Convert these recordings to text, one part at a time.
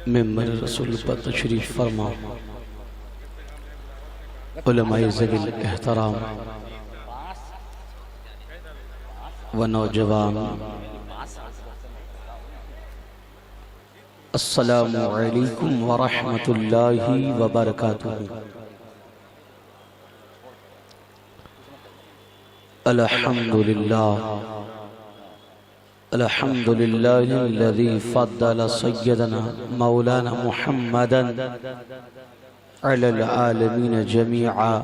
ممبر رسول پر تشریف فرما علماء ذوی الاحترام و نوجوان، السلام علیکم ورحمۃ اللہ وبرکاتہ۔ الحمد للہ الذی فضل سیدنا مولانا محمدا علی العالمین جميعا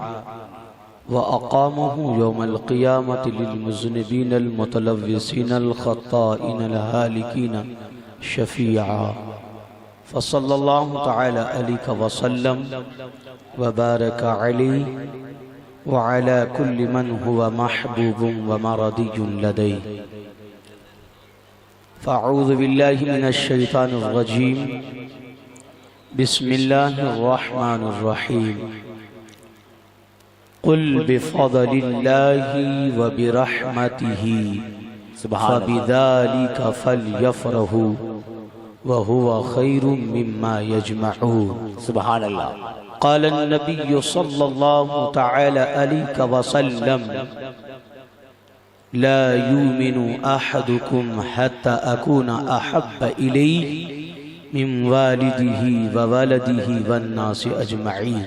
وأقامه يوم القيامة للمذنبين المتلوثين الخطائين الهالكين شفيعا، فصلى الله تعالى عليك وسلم وبارك عليه وعلى كل من هو محبوب ومرضي لديه. فأعوذ بالله من الشيطان الرجيم، بسم الله الرحمن الرحيم. قل بفضل الله وبرحمته فبذلك فليفرحوا وهو خير مما يجمعون. سبحان اللہ۔ قال النبي صلى الله تعالى عليه وسلم: لا يؤمن أحدكم حتى أكون أحب إليه من والده وولده والناس أجمعين،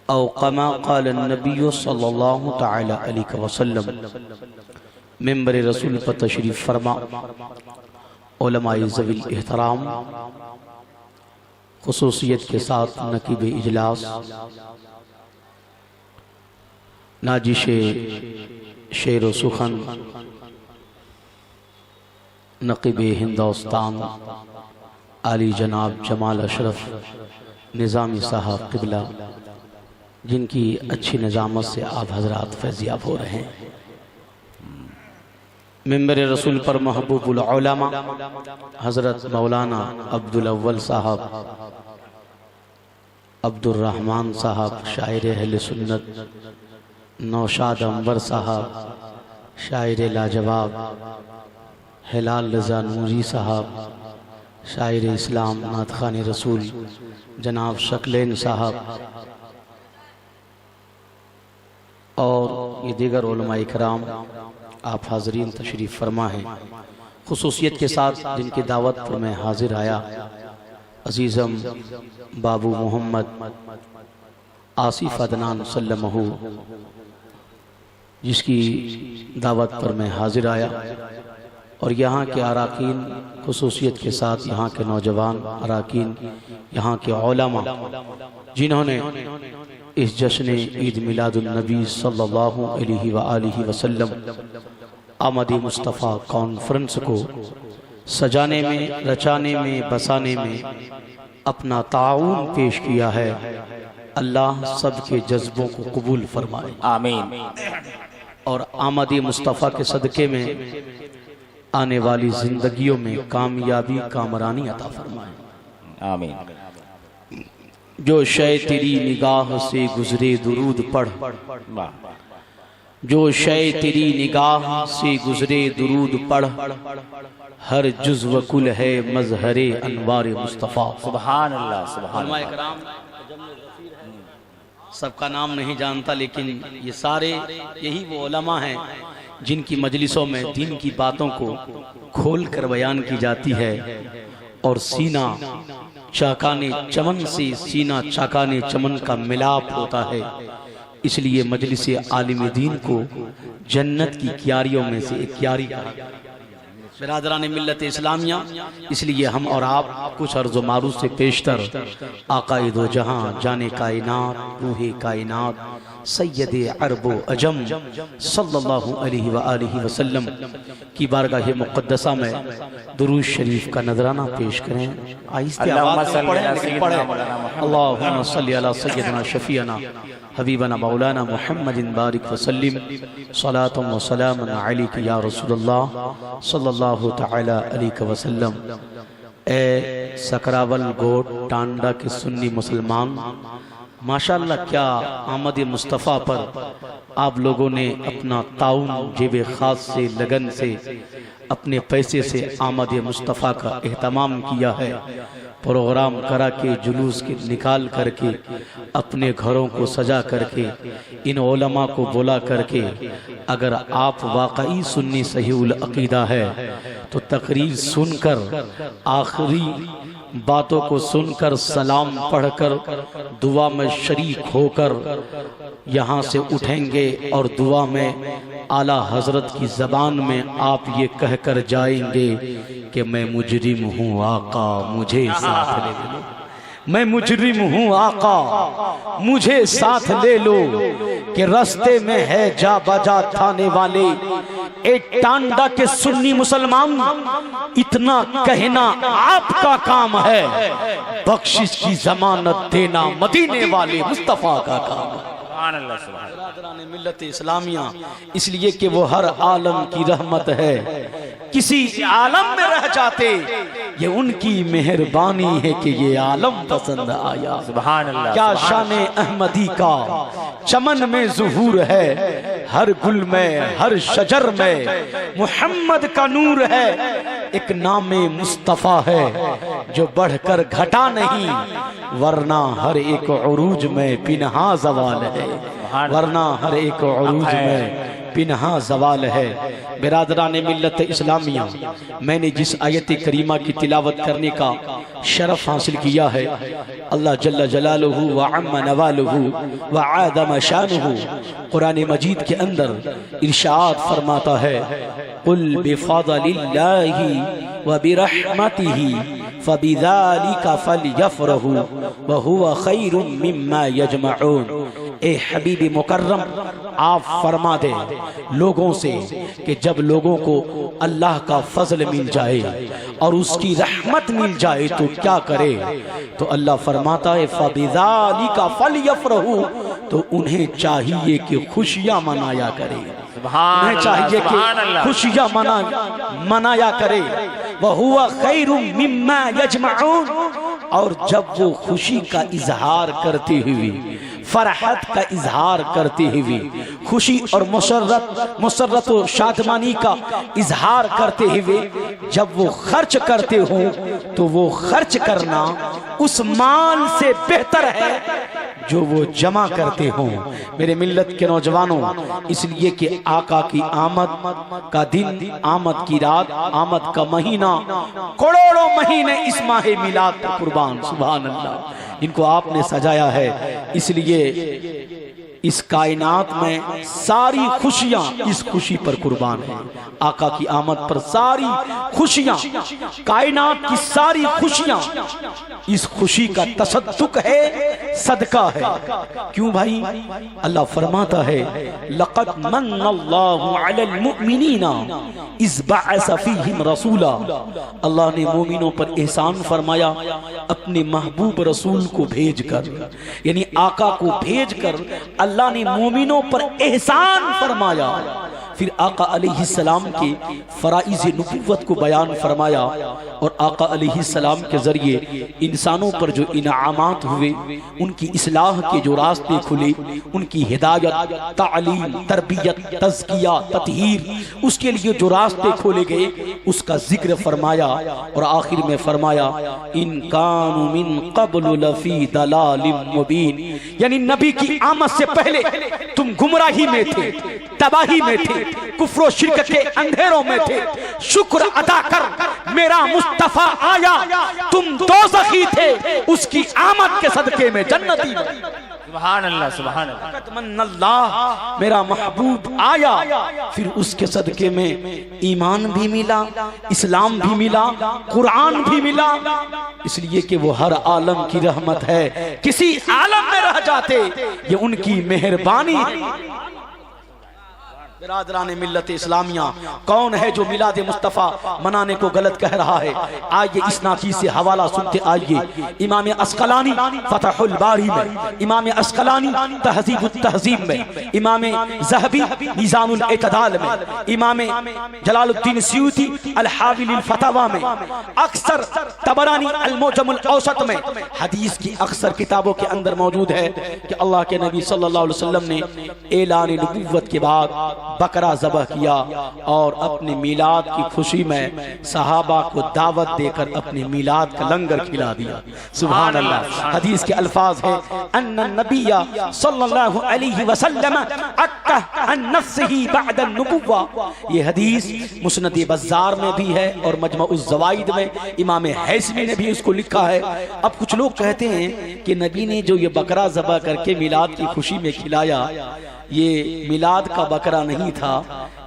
او كما قال النبی صلی اللہ تعالی علیہ وسلم۔ ممبر رسول پر تشریف فرما علماء ذوی الاحترام، خصوصیت کے ساتھ نقیب اجلاس، ناجش شعر و سخن نقیب ہندوستان علی جناب جمال اشرف نظامی صاحب قبلہ، جن کی اچھی نظامت سے آپ حضرات فیضیاب ہو رہے ہیں۔ ممبر رسول پر محبوب العلماء حضرت مولانا عبدالاول صاحب، عبد الرحمن صاحب شاعر اہل سنت، نوشاد انور صاحب شاعر لاجواب، ہلال رضا نوری صاحب شاعر اسلام نعت خوان رسول، جناب شکلین صاحب اور یہ دیگر علماء اکرام، آپ حاضرین تشریف فرما ہیں۔ خصوصیت کے ساتھ جن کی دعوت پر میں حاضر آیا، عزیزم بابو محمد آصف عدنان سلمہ، جس کی دعوت پر میں حاضر آیا، اور یہاں کے اراکین، خصوصیت کے ساتھ یہاں کے نوجوان اراکین، یہاں کے علماء، جنہوں نے اس جشن عید میلاد النبی صلی اللہ علیہ وآلہ وسلم آمد مصطفیٰ کانفرنس کو سجانے میں، رچانے میں، بسانے میں اپنا تعاون پیش کیا ہے، اللہ سب کے جذبوں کو قبول فرمائے، آمین۔ اور آمد مصطفیٰ کے صدقے میں آنے والی زندگیوں میں کامیابی کامرانی عطا فرمائے، آمین۔ جو شے تیری نگاہ سے گزرے درود پڑھ، جو شے تیری نگاہ سے گزرے درود پڑھ، ہر جزو کل ہے مظہر انوار مصطفیٰ۔ سبحان اللہ، سبحان علماء اللہ۔ اکرام سب کا نام نہیں جانتا، لیکن یہ سارے یہی وہ علماء ہیں جن کی مجلسوں میں دین کی باتوں کو کھول کر بیان کی جاتی ہے، اور سینہ چاکانے چمن سے سینہ چاکانے چمن کا ملاپ ہوتا ہے۔ اس لیے مجلس عالم دین کو جنت کی کیاریوں میں سے ایک کیاری کہا۔ برادران ملت اسلامیہ، اس لیے ہم اور آپ کچھ عرض و معروض سے پیشتر آقا دو جہاں، جان کائنات، روح کائنات، سید عرب و عجم صلی اللہ علیہ وآلہ وسلم کی بارگاہ مقدسہ میں درود شریف کا نذرانہ پیش کریں۔ آہستہ آواز میں پڑھیں۔ اللہم صلی علی سیدنا شفیعنا حبیبنا مولانا محمد بارک وسلم، صلاۃ و سلام علیک یا رسول اللہ صلی اللہ تعالی علیہ وسلم۔ اے سکراول گوٹ ٹانڈا کے سنی مسلمان، ماشاءاللہ کیا آمد مصطفیٰ پر آپ لوگوں نے اپنا تعاون جیب خاص سے لگن سے اپنے پیسے سے آمد مصطفیٰ کا اہتمام کیا ہے، پروگرام کرا کے جلوس کے نکال کر کے اپنے گھروں کو سجا کر کے ان علماء کو بلا کر کے اگر آپ واقعی سنی صحیح العقیدہ ہے تو تقریر سن کر آخری باتوں کو سن کر سلام پڑھ کر دعا میں شریک ہو کر یہاں سے اٹھیں گے اور دعا میں اعلیٰ حضرت کی زبان میں آپ یہ کہہ کر جائیں گے کہ میں مجرم ہوں آقا مجھے ساتھ لے لو، میں مجرم ہوں آقا مجھے ساتھ لے لو، کہ رستے میں ہے جا بجا تھانے والے ایک ٹانڈا کے سنی مسلمان، اتنا کہنا آپ کا کام ہے، بخشش کی ضمانت دینا مدینے والے مصطفیٰ کا کام ہے۔ سبحان اللہ سبحان اللہ۔ برادران ملت اسلامیہ، اس لیے کہ وہ ہر عالم کی رحمت ہے، کسی عالم میں رہ جاتے یہ ان کی مہربانی ہے کہ یہ عالم پسند آیا۔ سبحان اللہ۔ کیا شان احمدی کا چمن میں ظہور ہے، ہر گل میں ہر شجر میں محمد کا نور ہے، ایک نام مصطفیٰ ہے جو بڑھ کر گھٹا نہیں، ورنہ ہر ایک عروج میں پنہا زوال ہے، ورنہ ہر ایک عروج میں پنہا زوال ہے۔ برادران ملت اسلامیہ، میں نے جس آیت کریمہ کی تلاوت کرنے کا شرف حاصل کیا ہے، اللہ جل جلالہ وعم نوالہ وعادم شانہ قرآن مجید کے اندر ارشاد فرماتا ہے، قل بفضل اللہ وبرحمتہ فبذالک فلیفرحوا وہو خیر مما یجمعون۔ اے حبیب مکرم، آپ فرما دیں لوگوں سے کہ جب لوگوں کو اللہ کا فضل مل جائے اور اس کی رحمت مل جائے تو کیا کرے؟ تو اللہ فرماتا ہے فَبِذَالِكَ فَلْيَفْرَحُوا، تو انہیں چاہیے کہ خوشیاں منایا کرے، انہیں چاہیے کہ خوشیاں منایا کرے۔ وَهُوَ خَيْرٌ مِّمَّا يَجْمَعُونَ، اور جب وہ خوشی کا اظہار کرتے ہوئے، فرحت کا اظہار کرتے ہوئے، خوشی اور مسرت و شادمانی کا اظہار کرتے ہوئے جب وہ خرچ کرتے ہوں تو وہ خرچ کرنا اس مال سے بہتر ہے جو وہ جمع کرتے ہوں۔ میرے ملت کے نوجوانوں، اس لیے کہ آقا کی آمد کا دن، آمد کی رات، آمد کا مہینہ، کروڑوں مہینے اس ماہ میلاد پر قربان، سبحان اللہ، ان کو آپ نے سجایا ہے۔ اس لیے اس کائنات میں ساری خوشیاں اس خوشی پر قربان ہیں، آقا کی آمد پر ساری خوشیاں، کائنات کی ساری خوشیاں اس خوشی کا تصدق ہے، صدقہ ہے۔ کیوں بھائی؟ اللہ فرماتا ہے لَقَدْ مَنَّ اللَّهُ عَلَى الْمُؤْمِنِينَ اِذْ بَعَثَ فِيهِمْ رَسُولًا، اللہ نے مومنوں پر احسان فرمایا اپنے محبوب رسول کو بھیج کر، یعنی آقا کو بھیج کر اللہ نے مومنوں پر احسان فرمایا۔ پھر آقا علیہ السلام کے فرائض نبوت کو بیان فرمایا، اور آقا علیہ السلام کے ذریعے انسانوں پر جو انعامات ہوئے، ان کی اصلاح کے جو راستے کھلے، ان کی ہدایت، تعلیم، تربیت، تزکیہ، تطہیر، اس کے لیے جو راستے کھولے گئے اس کا ذکر فرمایا، اور آخر میں فرمایا ان کانوا من قبل لفی ضلال مبین، یعنی نبی کی آمد سے پہلے تم گمراہی میں تھے، تباہی میں تھے، کفر و شرک کے اندھیروں میں تھے، شکر ادا کر میرا مصطفیٰ آیا، تم دوزخی تھے، اس کی آمد کے صدقے میں جنتی بنے۔ سبحان اللہ سبحان اللہ۔ لقد من اللہ، میرا محبوب آیا، پھر اس کے صدقے میں ایمان بھی ملا، اسلام بھی ملا، قرآن بھی ملا، اس لیے کہ وہ ہر عالم کی رحمت ہے، کسی عالم میں رہ جاتے یہ ان کی مہربانی ہے۔ برادران ملت اسلامیہ، کون ہے جو میلاد مصطفیٰ منانے کو غلط کہہ رہا ہے؟ آئیے اس ناچیز سے حوالہ سنتے آئیے۔ امام عسقلانی فتح الباری میں، امام عسقلانی تہذیب التہذیب میں، امام ذہبی میزان الاعتدال میں، امام جلال الدین سیوطی الحاوی للفتاوی میں، اکثر طبرانی المعجم الاوسط میں، حدیث کی اکثر کتابوں کے اندر موجود ہے کہ اللہ کے نبی صلی اللہ علیہ وسلم نے اعلان نبوت کے بعد بکرا ذبح کیا اور اپنے میلاد کی خوشی میں صحابہ کو دعوت دے کر اپنے میلاد کا لنگر کھلا دیا۔ سبحان اللہ۔ حدیث کے الفاظ ہیں ان النبی صلی اللہ علیہ وسلم عکہ عن نفسہ بعد النبوہ۔ یہ حدیث مسند بزار میں بھی ہے اور مجمع الزوائد میں امام حیثمی نے بھی اس کو لکھا ہے۔ اب کچھ لوگ کہتے ہیں کہ نبی نے جو یہ بکرا ذبح کر کے میلاد کی خوشی میں کھلایا، یہ میلاد کا بکرا نہیں تھا،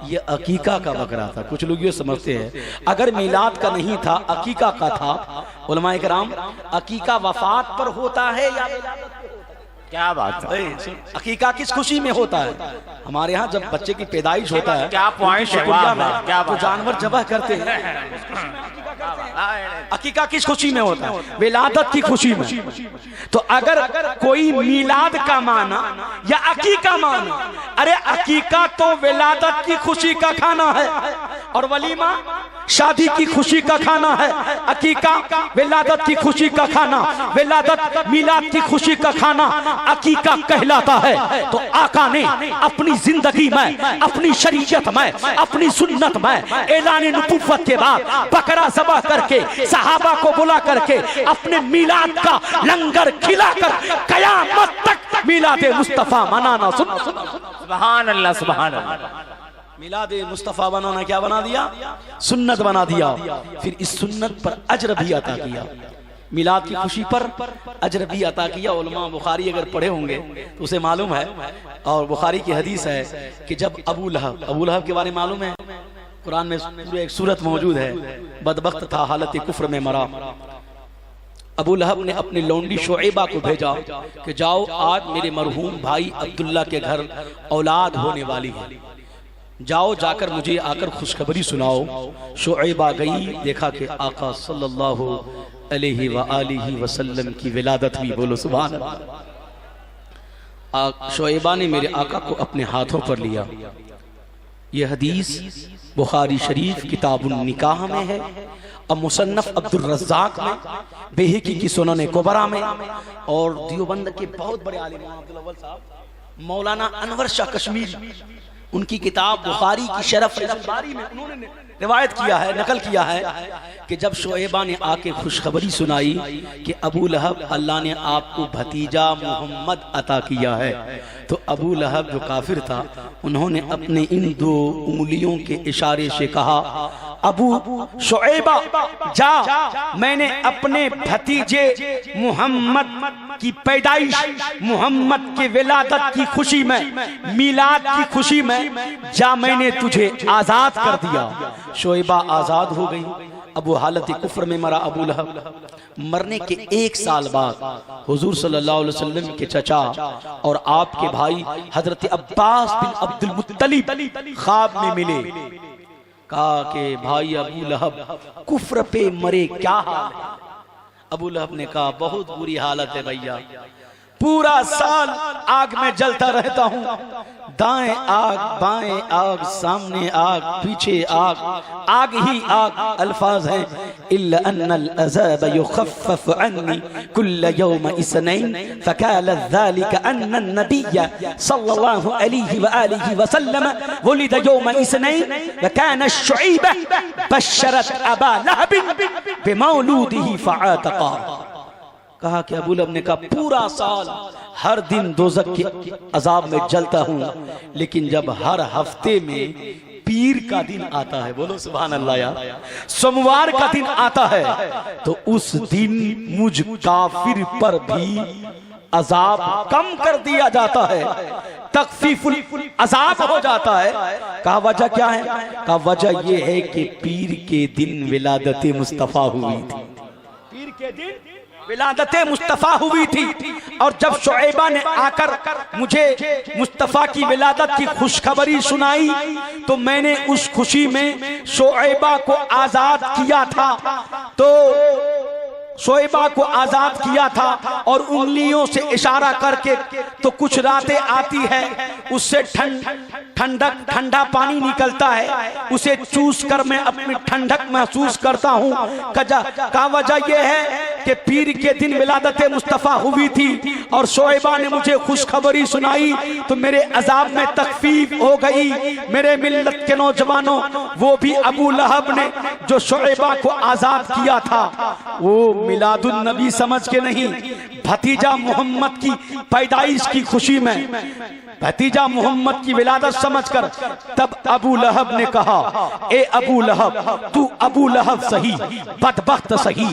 یہ عقیقہ کا بکرا تھا۔ کچھ لوگ یہ سمجھتے ہیں اگر میلاد کا نہیں تھا عقیقہ کا تھا۔ علماء کرام، عقیقہ وفات پر ہوتا ہے یا کیا بات ہے؟ عقیقہ کس خوشی میں ہوتا ہے؟ ہمارے ہاں جب بچے کی پیدائش ہوتا ہے کیا پوائنٹ ہے؟ تو جانور ذبح کرتے ہیں۔ عقیقہ کس خوشی میں ہوتا ہے؟ ولادت کی خوشی میں۔ تو اگر کوئی میلاد کا معنی یا عقیقہ معنی، ارے عقیقہ تو ولادت کی خوشی کا کھانا ہے اور ولیمہ شادی کی خوشی کا کھانا ہے۔ عقیقہ ولادت کی خوشی کا کھانا، ولادت میلاد کی خوشی کا کھانا عقیقہ کہلاتا ہے۔ تو آقا نے اپنی زندگی میں، اپنی شریعت میں، اپنی سنت میں اعلان نبوت کے بعد بکرا ذبح کر کے صحابہ کو بلا کر کے اپنے میلاد کا لنگر کھلا کر قیامت تک میلاد مصطفیٰ منانا۔ سبحان اللہ، سبحان اللہ۔ میلاد مصطفیٰ بنانا کیا بنا دیا؟ سنت بنا دیا۔ پھر اس سنت پر اجر بھی عطا کیا، میلاد کی خوشی پر اجر بھی عطا کیا۔ علماء بخاری اگر پڑھے ہوں گے تو اسے معلوم ہے، اور بخاری کی حدیث ہے کہ جب ابو لہب کے بارے میں معلوم ہے، قرآن میں پورے ایک سورت موجود ہے، بدبخت تھا، حالت کفر میں مرا۔ ابو لہب نے اپنی لونڈی شعیبہ کو بھیجا کہ جاؤ آج میرے مرحوم بھائی عبداللہ کے گھر اولاد ہونے والی ہے، جاؤ جا کر مجھے آ کر خوشخبری سناؤ۔ شعیبہ گئی، دیکھا کہ آقا صلی اللہ علیہ وآلہ وسلم کی ولادت بھی۔ بولو سبحان اللہ۔ شعیبہ نے میرے آقا کو اپنے ہاتھوں پر لیا۔ یہ حدیث بخاری شریف کتاب النکاح میں ہے، اور مصنف عبد الرزاق میں، بیہقی کی سنن کبریٰ میں، اور دیوبند کے بہت بڑے عالم عبدالاول صاحب مولانا انور شاہ کشمیری، ان کی کتاب بخاری کی شرح فیض الباری میں انہوں نے روایت کیا ہے، نقل کیا ہے کہ جب شعیبہ نے آ کے خوشخبری سنائی کہ ابو لہب اللہ نے آپ کو بھتیجا محمد عطا کیا ہے، تو ابو لہب جو کافر تھا انہوں نے اپنے ان دو انگلیوں کے اشارے سے کہا، ابو شعیبہ جا، میں نے اپنے بھتیجے محمد کی پیدائش، محمد کے ولادت کی خوشی میں، میلاد کی خوشی میں جا، میں نے تجھے آزاد کر دیا۔ شعیبہ آزاد ہو گئی۔ ابو حالت کفر میں مرا ابو لہب۔ مرنے کے 1 سال بعد حضور صلی اللہ علیہ وسلم کے چچا اور آپ کے بھائی حضرت عباس بن عبد المطلب خواب میں ملے، کہا کہ بھائی ابو لہب کفر پہ مرے، کیا حال ہے؟ ابو لہب نے کہا بہت بری حالت ہے بھیا، پورا سال آگ میں جلتا رہتا ہوں، دائیں آگ بائیں آگ، سامنے آگ پیچھے آگ، آگ ہی آگ۔ الفاظ ہیں إِلَّا أَنَّ الْأَذَابَ يُخَفَّفُ عَنِّي كُلَّ يَوْمَ إِثْنَيْنِ فَكَانَ ذَلِكَ أَنَّ النَّبِيَّ صلى الله عليه وآله وسلم ولد يوم الاثنين وكان الشعيبة بشرت أبا لهب بمولوده فعاتقا۔ کہا کہ ابو لہب نے کہا پورا سال ہر دن دوزخ کے عذاب میں جلتا ہوں، لیکن جب ہر ہفتے میں پیر کا دن آتا ہے، بولو سبحان اللہ یار، سوموار کا دن آتا ہے، تو اس دن مجھ کافر پر بھی عذاب کم کر دیا جاتا ہے، تخفیف العذاب ہو جاتا ہے۔ کہا وجہ کیا ہے؟ کہا وجہ یہ ہے کہ پیر کے دن ولادت مصطفیٰ ہوئی تھی، پیر کے دن ولادت مصطفیٰ ہوئی تھی، اور جب شعیبہ نے آ کر مجھے مصطفیٰ کی ولادت کی خوشخبری سنائی تو میں نے اس خوشی میں شعیبہ کو آزاد کیا تھا، تو شعیبہ کو آزاد کیا تھا، اور انگلیوں سے اشارہ کر کے تو کچھ راتیں آتی ہے، اس سے ٹھنڈا پانی نکلتا ہے، اسے چوس کر میں اپنی ٹھنڈک محسوس کرتا ہوں۔ کا وجہ یہ ہے کہ پیر کے دن ولادت مصطفیٰ ہوئی تھی اور شعیبہ نے مجھے خوشخبری سنائی تو میرے عذاب میں تخفیف ہو گئی۔ میرے ملت کے نوجوانوں، وہ بھی ابو لہب نے جو شعیبہ کو آزاد کیا تھا، وہ میلاد النبی سمجھ کے نہیں، بھتیجا محمد کی پیدائش کی خوشی میں، بھتیجا محمد کی ولادت سمجھ کر تب ابو لہب نے کہا، اے ابو لہب، تو ابو لہب سہی، بدبخت سہی،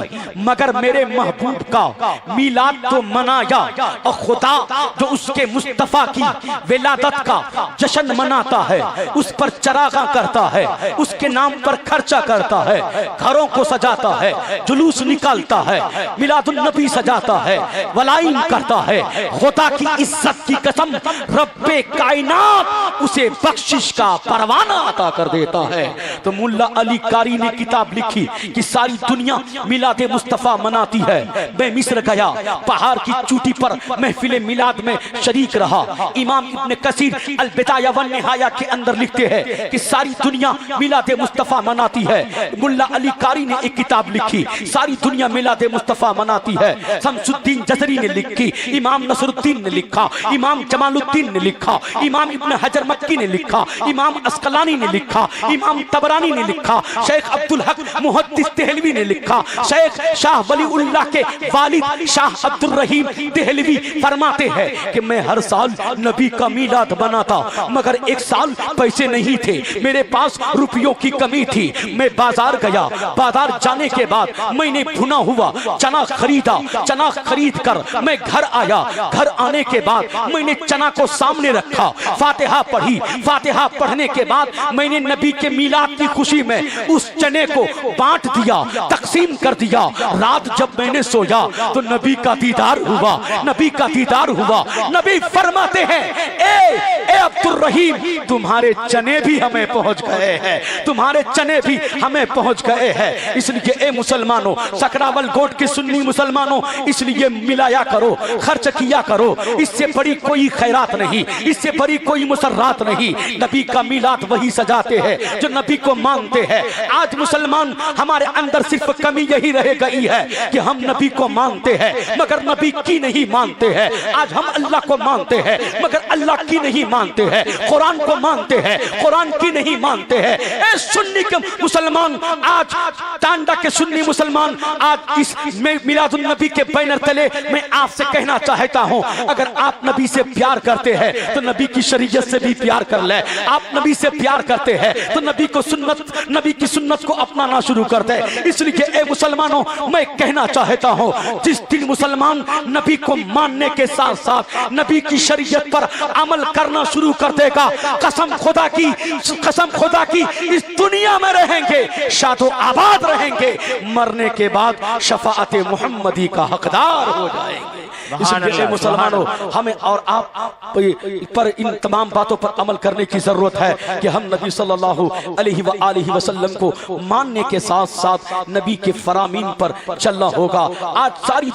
مگر میرے محبوب کا میلاد تو منایا، اور خدا جو اس کے مصطفیٰ کی ولادت کا جشن مناتا ہے، اس پر چراغاں کرتا ہے، اس کے نام پر خرچہ کرتا ہے، گھروں کو سجاتا ہے، جلوس نکالتا ہے، میلاد النبی سجاتا ہے، ولائم کرتا ہے، خدا کی عزت کی قسم رب کائنات اسے بخشش کا پروانہ عطا کر دیتا ہے۔ تو ملا علی قاری نے کتاب لکھی کہ ساری دنیا میلاد مصطفیٰ مناتی ہے۔ میں مصر گیا، پہاڑ کی چوٹی پر محفل میلاد میں شریک رہا۔ امام ابن کثیر البدایہ والنہایہ کے اندر لکھتے ہیں کہ ساری دنیا میلاد مصطفیٰ مناتی ہے۔ ملا علی قاری نے ایک کتاب لکھی، ساری دنیا میلاد مصطفیٰ مناتی ہے۔ شمس الدین جزری نے لکھی، امام نصر الدین نے لکھا، امام جمال الدین نے لکھا، امام ابن حجر مکی نے لکھا، امام اسقلانی نے لکھا، امام طبرانی نے لکھا، شیخ عبدالحق محدث دہلوی نے لکھا، شیخ شاہ ولی اللہ کے والد شاہ عبد الرحیم دہلوی فرماتے ہیں کہ میں ہر سال نبی کا میلاد بناتا، مگر ایک سال پیسے نہیں تھے، میرے پاس روپیوں کی کمی تھی، میں بازار گیا، بازار جانے کے بعد میں نے بھنا ہوا چنا خریدا، چنا خرید کر میں گھر آیا، گھر آنے کے بعد میں نے چنا کو سامنے رکھا، فاتحہ پڑھی، فاتحہ پڑھنے کے بعد میں نے نبی کے میلاد کی خوشی میں اس چنے کو بانٹ دیا، تقسیم کر دیا۔ رات جب میں نے سویا تو نبی کا دیدار ہوا، نبی کا دیدار ہوا۔ نبی فرماتے ہیں، اے عبد الرحیم، تمہارے چنے بھی ہمیں پہنچ گئے ہیں، تمہارے چنے بھی ہمیں پہنچ گئے ہیں۔ اس لیے اے مسلمانوں، سکراول گوٹ کے سنی مسلمانوں، اس لیے ملایا کرو، خرچ کیا کرو، اس سے بڑی کوئی خیرات نہیں، اس سے بڑی کوئی مسرات نہیں۔ نبی کا میلاد وہی سجاتے ہیں جو نبی کو مانتے ہیں۔ آج مسلمان ہمارے اندر صرف کمی یہی رہ گئی ہے کہ ہم نبی کو مانتے ہیں مگر نبی کی نہیں مانتے ہیں۔ آج ہم اللہ کو مانتے ہیں مگر اللہ کی نہیں مانتے ہیں، قرآن کو مانتے ہیں، قرآن کی نہیں مانتے ہیں۔ اے سنی کے مسلمان، آج ٹانڈا کے سنی مسلمان، آج اس میلاد النبی کے بینر تلے میں آپ سے کہنا چاہتا ہوں، اگر آپ نبی سے پیار کرتے ہیں تو نبی کی شریعت سے بھی پیار کر لیں۔ آپ نبی سے پیار کرتے ہیں تو نبی کی سنت کو اپنانا شروع کر دیں۔ اس لیے اے مسلمانوں، میں کہنا چاہتا ہوں، جس دن مسلمان نبی کو ماننے کے ساتھ ساتھ نبی کی شریعت پر عمل کرنا شروع کر دے گا، قسم خدا کی اس دنیا میں رہیں گے، شاد و آباد رہیں گے، مرنے کے بعد شفاعت محمدی کا حقدار ہو جائیں گے۔ اس لیے مسلمانوں، ہمیں اور آپ پر ان تمام باتوں پر عمل کرنے کی ضرورت ہے کہ ہم نبی صلی اللہ علیہ وآلہ وسلم کو ماننے کے ساتھ ساتھ نبی کے فرامین پر چلنا ہوگا۔ آج ساری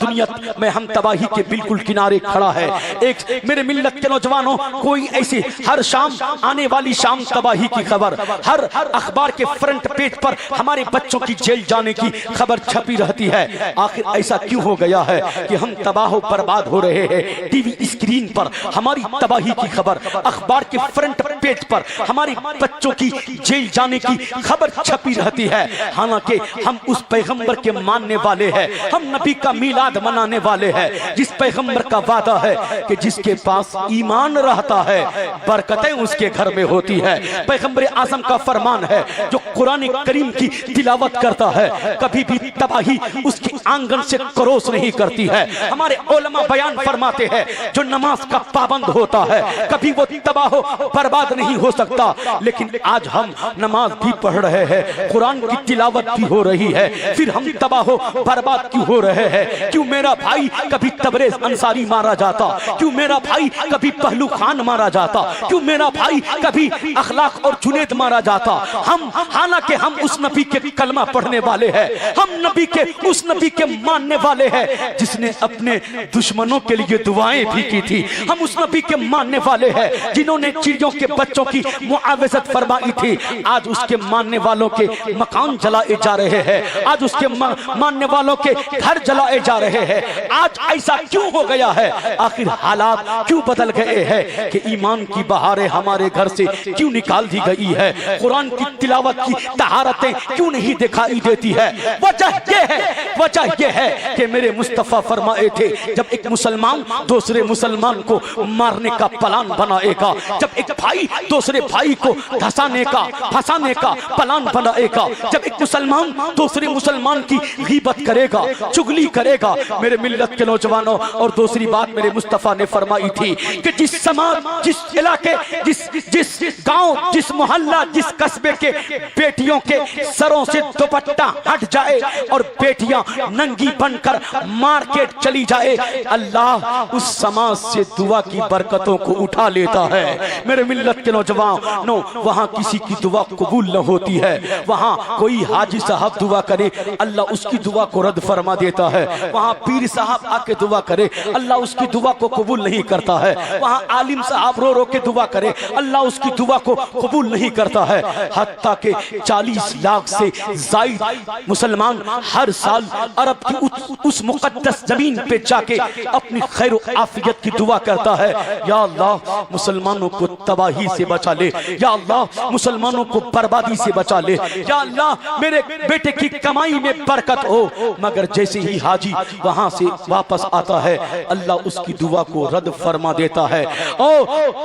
دنیا میں ہم تباہی کے بالکل کنارے کھڑا ہے۔ ایک میرے ملت کے نوجوانوں، کوئی ایسی ہر شام آنے والی شام تباہی کی خبر، ہر اخبار کے فرنٹ پیج پر ہمارے بچوں کی جیل جانے کی خبر چھپی رہتی ہے۔ آخر ایسا کیوں ہو گیا ہے کہ ہم تباہ و برباد ہو رہے ہیں؟ ٹی وی اسکرین پر ہماری تباہی کی خبر، اخبار کے فرنٹ پیج پر ہمارے بچوں کی جیل جانے کی خبر چھپی رہتی ہے، حالانکہ ہم اس پیغمبر کے ماننے والے ہیں، ہم نبی کا میلاد منانے والے ہیں، جس پیغمبر کا وعدہ ہے کہ جس کے پاس ایمان رہتا ہے برکتیں اس کے گھر میں ہوتی ہے۔ پیغمبر اعظم کا فرمان ہے، جو قرآن کریم کی تلاوت کرتا ہے کبھی بھی تباہی اس کی آنگن سے کروس نہیں کرتی ہے۔ ہمارے علماء بیان فرماتے ہیں، جو نماز کا پابند ہوتا ہے کبھی وہ تباہ و برباد نہیں ہو سکتا، لیکن آج ہم نماز بھی پڑھ رہے ہیں، قرآن کی تلاوت بھی ہو رہی ہے، پھر ہم تباہ و برباد کیوں ہو رہے ہیں؟ کیوں میرا بھائی کبھی تبریز انصاری مارا جاتا؟ کیوں میرا بھائی کبھی پہلو خان مارا جاتا؟ کیوں میرا بھائی کبھی اخلاق اور جنید مارا جاتا؟ ہم حالانکہ ہم اس نبی کے کلمہ پڑھنے والے ہیں، ہم نبی کے اس نبی کے ماننے والے ہیں جس نے اپنے دشمنوں کے لیے دعائیں بھی کی تھی، ہم اس نبی کے ماننے والے ہیں جنہوں نے چڑیوں کے بچوں کی معاوضت فرمائی تھی۔ آج اس کے ماننے والوں کے مکان جلائے جا رہے ہیں، آج اس کے ماننے والوں کے گھر جلائے جا رہے ہیں۔ آج ایسا کیوں ہو گیا ہے؟ آخر حالات کیوں بدل گئے ہیں کہ ایمان کی بہاریں ہمارے گھر سے کیوں نکال دی گئی ہے؟ قرآن کی تلاوت کی طہارتیں کیوں نہیں دکھائی دیتی ہے؟ وجہ یہ ہے کہ میرے مصطفیٰ فرمائے تھے جب ایک مسلمان دوسرے مسلمان کو مارنے کا پلان بنائے گا، جب ایک بھائی دوسرے بھائی کو دھسانے کا پھنسانے کا پلان بنائے گا، جب ایک مسلمان دوسرے مسلمان کی غیبت کرے گا، چغلی کرے گا، میرے ملت کے نوجوانوں، اور دوسری بات میرے مصطفیٰ نے فرمائی تھی کہ جس سماج، جس علاقے، جس گاؤں، جس محلہ، جس قصبے کے بیٹیوں کے سروں سے دوپٹہ ہٹ جائے اور بیٹیاں ننگی بن کر مارکیٹ چلی جائے، اللہ اس سماج سے دعا کی برکتوں کو اٹھا لیتا ہے۔ میرے ملت کے نوجوانوں، وہاں کسی کی دعا قبول نہ ہوتی ہے، وہاں کوئی حاجی صاحب دعا کرے اللہ اس کی دعا کو رد فرما دیتا ہے، وہاں پیر صاحب آ کے دعا کرے اللہ اس کی دعا کو قبول نہیں کرتا ہے، وہاں عالم صاحب رو رو کے دعا کرے اللہ اس کی دعا کو قبول نہیں کرتا ہے۔ حتیٰ کہ 40 لاکھ سے زائد مسلمان ہر سال عرب کی اس مقدس زمین پہ جا کے اپنی خیر و عافیت کی دعا کرتا ہے، یا اللہ مسلمانوں کو تباہی سے بچا لے، یا اللہ مسلمانوں کو بربادی سے بچا لے، یا اللہ میرے بیٹے کی کمائی میں برکت ہو۔ مگر جیسے ہی حاجی وہاں سے واپس آتا ہے اللہ اس کی دعا کو رد فرما دیتا ہے،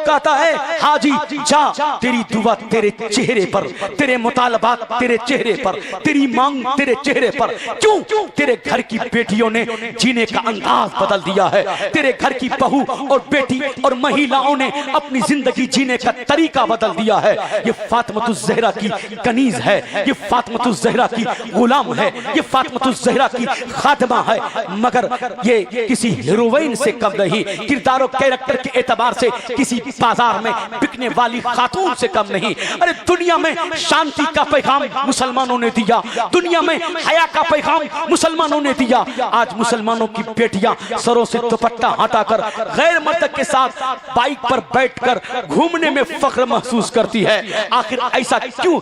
کہتا ہے حاجی جا، تیری دعا تیرے چہرے پر، تیرے مطالبات تیرے چہرے پر، تیری مانگ تیرے چہرے پر، کیوں؟ تیرے گھر کی بیٹیوں نے جینے کا انداز بدل دیا ہے، تیرے گھر کی بہو اور بیٹی اور مہیلاؤں نے اپنی زندگی جینے کا طریقہ بدل دیا ہے۔ یہ فاطمہ الزہرا کی کنیز ہے، یہ فاطمہ الزہرا کی غلام ہے، یہ فاطمہ الزہرا کی خادمہ ہے، مگر یہ کسی ہیروئن سے کم نہیں، کردار و کیریکٹر کے اعتبار سے کسی بازار میں بکنے والی خاتون سے کم نہیں۔ ارے دنیا میں شانتی کا پیغام مسلمانوں نے دیا، دنیا میں حیا کا پیغام مسلمانوں نے دیا۔ آج مسلمانوں کی بیٹیاں سروں سے دوپٹہ ہٹا کر غیر مرد کے ساتھ بائک پر بیٹھ کر گھومنے میں فخر محسوس کرتی ہے۔ آخر ایسا کیوں،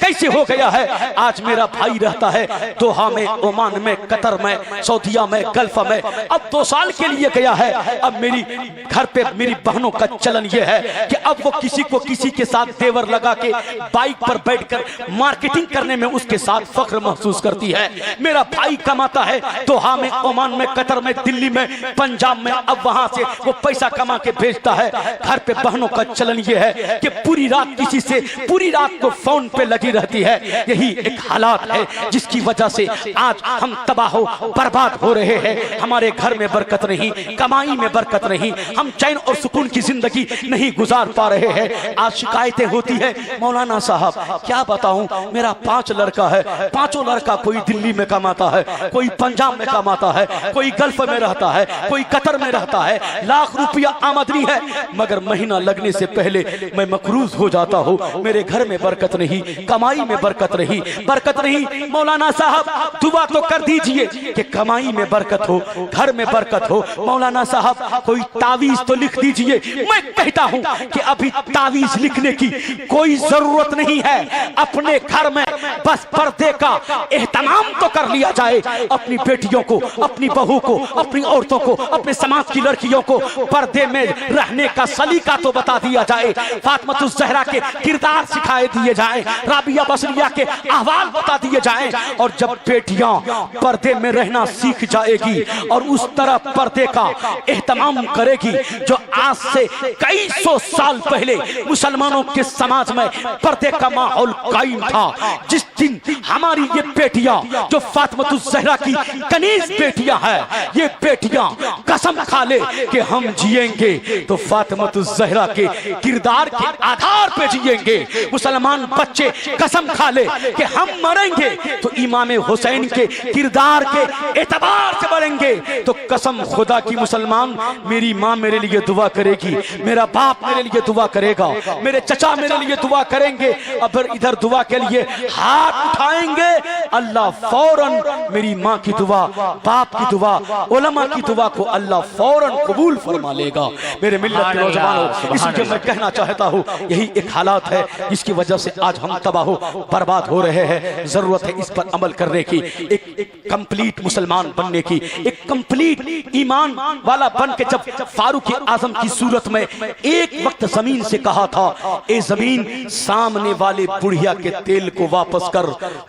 کیسے ہو گیا ہے؟ آج میرا بھائی رہتا ہے دوحہ میں، عمان میں، قطر میں، سعودیہ میں، گلف میں، اب 2 سال کے لیے گیا ہے۔ اب میری گھر پہ میری بہنوں کا چلن یہ ہے کہ اب وہ کسی کو کسی کے ساتھ دیور لگا کے بائک پر بیٹھ کر مارکیٹنگ کرنے میں اس کے ساتھ فخر محسوس کرتی ہے۔ میرا بھائی کماتا ہے دوحہ میں، عمان میں، قطر میں، دلی میں، پنجاب میں، اب وہاں سے وہ پیسہ کما کے بھیجتا ہے۔ گھر پہ بہنوں کا چلن یہ ہے کہ پوری رات کسی سے پوری رات کو فون پہ لگی رہتی ہے۔ یہی ایک حالات ہے جس کی وجہ سے آج ہم تباہ و برباد ہو رہے ہیں، ہمارے گھر میں برکت نہیں، کمائی میں برکت نہیں، ہم چین اور سکون کی زندگی نہیں گزار پا رہے ہیں۔ آج شکایتیں ہوتی ہے مولانا صاحب کیا بتاؤں، میرا 5 لڑکا ہے، 5 لڑکا کوئی دلی میں کماتا ہے، کوئی پنجاب میں کماتا ہے، کوئی گلف میں رہتا ہے، کوئی قطر میں رہتا ہے، لاکھ روپیہ آمدنی ہے، مگر مہینہ لگنے سے پہلے میں مقروض ہو جاتا ہوں، میرے گھر میں برکت نہیں، کمائی میں برکت نہیں، برکت نہیں۔ مولانا صاحب دعا تو کر دیجئے کہ کمائی میں برکت ہو، گھر میں برکت ہو۔ مولانا صاحب کوئی تعویذ تو لکھ دیجئے۔ میں کہتا ہوں کہ ابھی تعویذ لکھنے کی کوئی ضرورت نہیں ہے، اپنے گھر میں بس پردے کا اہتمام تو کر لیا جائے، اپنی بیٹیوں کو، اپنی بہو کو، اپنی عورتوں کو، اپنے سماج کی لڑکیوں کو پردے میں رہنے کا سلیقہ تو بتا دیا جائے، فاطمہ الزہرا کے کردار سکھائے دیے جائیں، رابعہ بصریہ کے احوال بتا دیے جائیں، اور جب بیٹیاں پردے میں رہنا سیکھ جائے گی اور اس طرح پردے کا اہتمام کرے گی جو آج سے کئی 100 سال پہلے مسلمانوں کے سماج میں پردے کا ماحول قائم تھا، جس دن ہماری یہ بیٹیاں جو فاطمہ الزہرا کی کنیز بیٹیاں ہیں، یہ بیٹیاں قسم کھا لے کہ ہم جیئیں گے تو فاطمہ الزہرا کے کردار کے آدھار پہ جیئیں گے، مسلمان بچے قسم کھا لے کہ ہم مریں گے تو امام حسین کے کردار کے اعتبار سے مریں گے، تو قسم خدا کی مسلمان میری ماں میرے لیے دعا کرے گی، میرا باپ میرے لیے دعا کرے گا، میرے چچا میرے لیے دعا کریں گے، اگر ادھر دعا کے لیے ہاتھ اٹھائیں گے اللہ فوراً میری ماں کی دعا، باپ کی دعا، علماء کی دعا کو اللہ فوراً قبول فرما لے گا۔ میرے ملت کے نوجوانوں، اس لیے میں کہنا چاہتا ہوں یہی ایک حالات ہے جس کی وجہ سے آج ہم تباہ و برباد ہو رہے ہیں۔ ضرورت ہے اس پر عمل کرنے کی، ایک کمپلیٹ مسلمان بننے کی، ایک کمپلیٹ ایمان والا بن کے جب فاروق اعظم کی صورت میں ایک وقت زمین سے کہا تھا اے زمین سامنے والے بڑھیا کے تیل کو واپس کر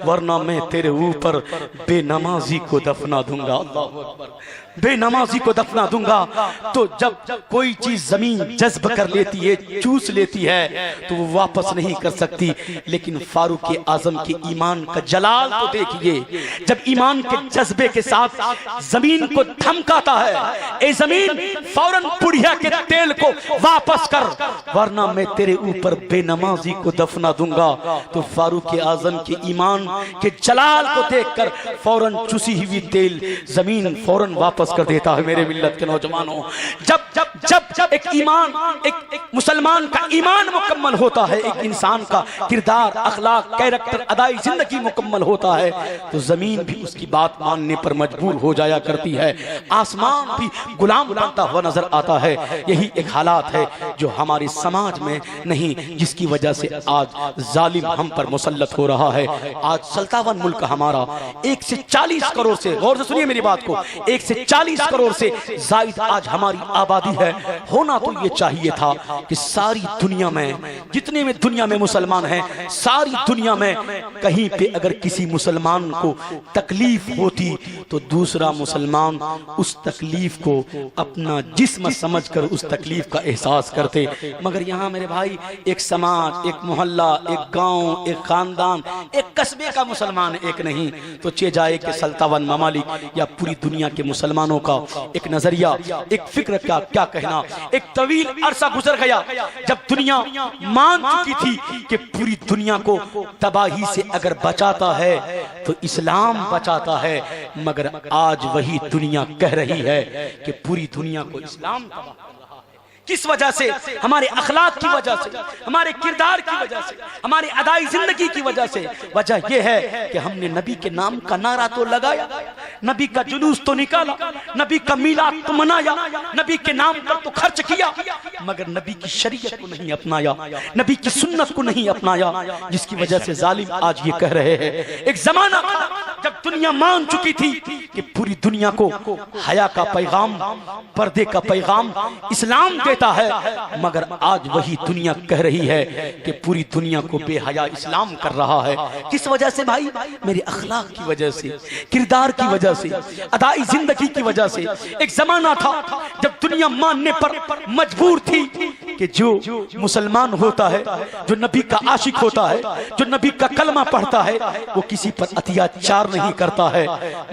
ورنہ میں تیرے اوپر بے نمازی کو دفنا دوں گا، اللہ اکبر، بے نمازی کو دفنا دوں گا۔ تو جب کوئی چیز زمین جذب کر لیتی ہے، چوس لیتی ہے تو وہ واپس نہیں کر سکتی، لیکن فاروق اعظم کے ایمان کا جلال تو دیکھئے، جب ایمان کے جذبے کے ساتھ زمین کو دھمکاتا ہے اے زمین فوراً بڑھیا کے تیل کو واپس کر ورنہ میں تیرے اوپر بے نمازی کو دفنا دوں گا، تو فاروق اعظم کے ایمان کے جلال کو دیکھ کر فوراً چوسی ہوئی تیل زمین فوراً واپس کر دیتا ہے۔ میرے ملت کے نوجوانوں، جب ایک ایمان، ایک مسلمان کا ایمان مکمل ہوتا ہے، ایک انسان کا کردار، اخلاق، کیریکٹر، ادائی زندگی مکمل ہوتا ہے تو زمین بھی اس کی بات ماننے پر مجبور ہو جایا کرتی ہے، آسمان بھی غلام بنتا ہوا نظر آتا ہے۔ یہی ایک حالات ہے جو ہمارے سماج میں نہیں، جس کی وجہ سے آج ظالم ہم پر مسلط ہو رہا ہے۔ آج سلطان ملک ہمارا 1 سے 40 کروڑ سے، غور سے سنیے میری بات کو، 1 سے 40 کروڑ سے زائد آج ہماری آبادی ہے۔ ہونا تو یہ چاہیے تھا کہ ساری دنیا میں جتنے میں دنیا میں مسلمان ہیں، ساری دنیا میں کہیں پہ اگر کسی مسلمان کو تکلیف ہوتی تو دوسرا مسلمان اس تکلیف کو اپنا جسم سمجھ کر اس تکلیف کا احساس کرتے، مگر یہاں میرے بھائی ایک سماج، ایک محلہ، ایک گاؤں، ایک خاندان، ایک قصبے کا مسلمان ایک نہیں تو چے جائے کہ سلطان ممالک یا پوری دنیا کے مسلمانوں کا ایک نظریہ، ایک فکر کا کیا کہنا۔ ایک طویل عرصہ گزر گیا جب دنیا مان چکی تھی کہ پوری دنیا کو تباہی سے اگر بچاتا ہے تو اسلام بچاتا ہے، مگر آج وہی دنیا کہہ رہی ہے کہ پوری دنیا کو اسلام تباہ کر رہا ہے۔ کس وجہ سے؟ ہمارے اخلاق کی وجہ سے، ہمارے کردار کی وجہ سے، ہماری ادائی زندگی کی وجہ سے۔ وجہ یہ ہے کہ ہم نے نبی کے نام کا نعرہ تو لگایا، نبی کا جلوس تو نکالا، نبی کا میلاد تو منایا، نبی کے نام پر تو خرچ کیا، مگر نبی کی شریعت کو نہیں اپنایا، نبی کی سنت کو نہیں اپنایا، جس کی وجہ سے ظالم آج یہ کہہ رہے ہیں۔ ایک زمانہ تھا جب دنیا مان چکی تھی کہ پوری دنیا کو حیا کا پیغام، پردے کا پیغام اسلام دیتا ہے، مگر آج وہی دنیا کہہ رہی ہے کہ پوری دنیا کو بے حیا اسلام کر رہا ہے۔ کس وجہ سے بھائی؟ میرے اخلاق کی وجہ سے، کردار کی وجہ سے، ادائی زندگی کی وجہ سے۔ ایک زمانہ تھا جب دنیا ماننے پر مجبور تھی کہ جو مسلمان ہوتا ہے، جو نبی کا عاشق ہوتا ہے، جو نبی کا کلمہ پڑھتا ہے، وہ کسی پر اتیاچار نہیں کرتا ہے،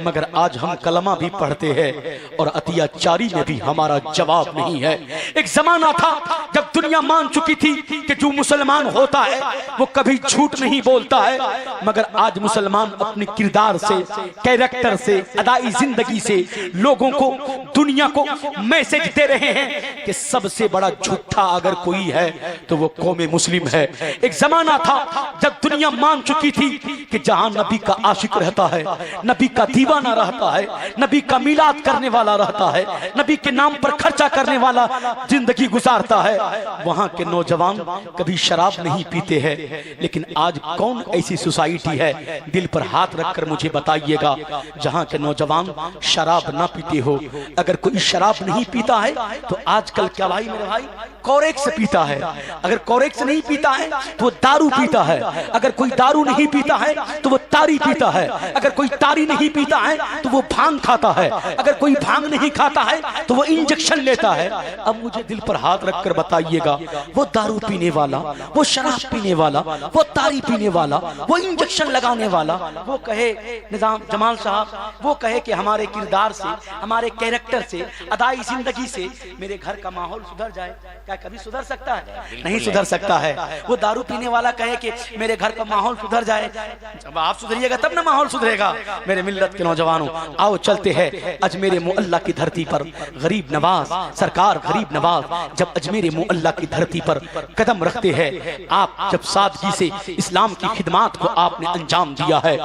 مگر آج ہم کلمہ بھی پڑھتے ہیں اور اتیاچاری میں بھی ہمارا جواب نہیں ہے۔ ایک زمانہ تھا جب دنیا مان چکی تھی کہ جو مسلمان ہوتا ہے وہ کبھی جھوٹ نہیں بولتا ہے، مگر آج مسلمان اپنے کردار سے، کیریکٹر سے، ادائی زندگی سے لوگوں کو، دنیا کو میسج دے رہے ہیں کہ سب سے بڑا جھوٹا اگر کوئی ہے تو وہ قوم مسلم ہے۔ ایک زمانہ تھا جب دنیا مان چکی تھی کہ جہاں نبی کا عاشق رہتا ہے، نبی کا دیوانہ رہتا ہے، نبی کا میلاد کرنے والا رہتا ہے، نبی کے نام پر خرچہ کرنے والا زندگی گزارتا ہے، وہاں کے نوجوان کبھی شراب نہیں پیتے ہیں۔ لیکن آج کون ایسی سوسائٹی ہے، دل پر ہاتھ رکھ کر مجھے بتائیے گا، جہاں کے نوجوان شراب نہ پیتے ہو؟ اگر کوئی شراب نہیں پیتا ہے تو آج کل کیا بھائی میرے بھائی کوریکس پیتا ہے، اگر کوریکس نہیں پیتا ہے تو وہ دارو پیتا ہے، اگر کوئی دارو نہیں پیتا ہے تو وہ تاری پیتا ہے، اگر کوئی تاری نہیں پیتا ہے تو وہ بھانگ کھاتا ہے، اگر کوئی بھانگ نہیں کھاتا ہے تو وہ انجیکشن لیتا ہے۔ اب مجھے دل پر ہاتھ رکھ کر بتائیے گا، وہ دارو پینے والا، وہ شراب پینے والا، وہ تاری پینے والا، وہ انجیکشن لگانے والا، وہ کہے نظام جمال صاحب، وہ کہے کہ ہمارے کردار سے، ہمارے کیریکٹر سے، ادائی زندگی سے میرے گھر کا ماحول سدھر جائے، کیا کبھی سدھر سکتا ہے؟ نہیں سدھر سکتا ہے۔ وہ دارو پینے والا کہے کہ میرے گھر کا ماحول سدھر جائے، جب آپ سدھریے گا تب نہ ماحول سدھرے گا۔ میرے ملت کے نوجوانوں، آؤ چلتے ہیں اجمیر معلیٰ کی دھرتی پر۔ غریب نواز سرکار، غریب نواز جب اجمیر معلیٰ کی دھرتی پر قدم رکھتے ہیں، آپ جب سادگی سے اسلام کی خدمات کو آپ نے انجام دیا ہے،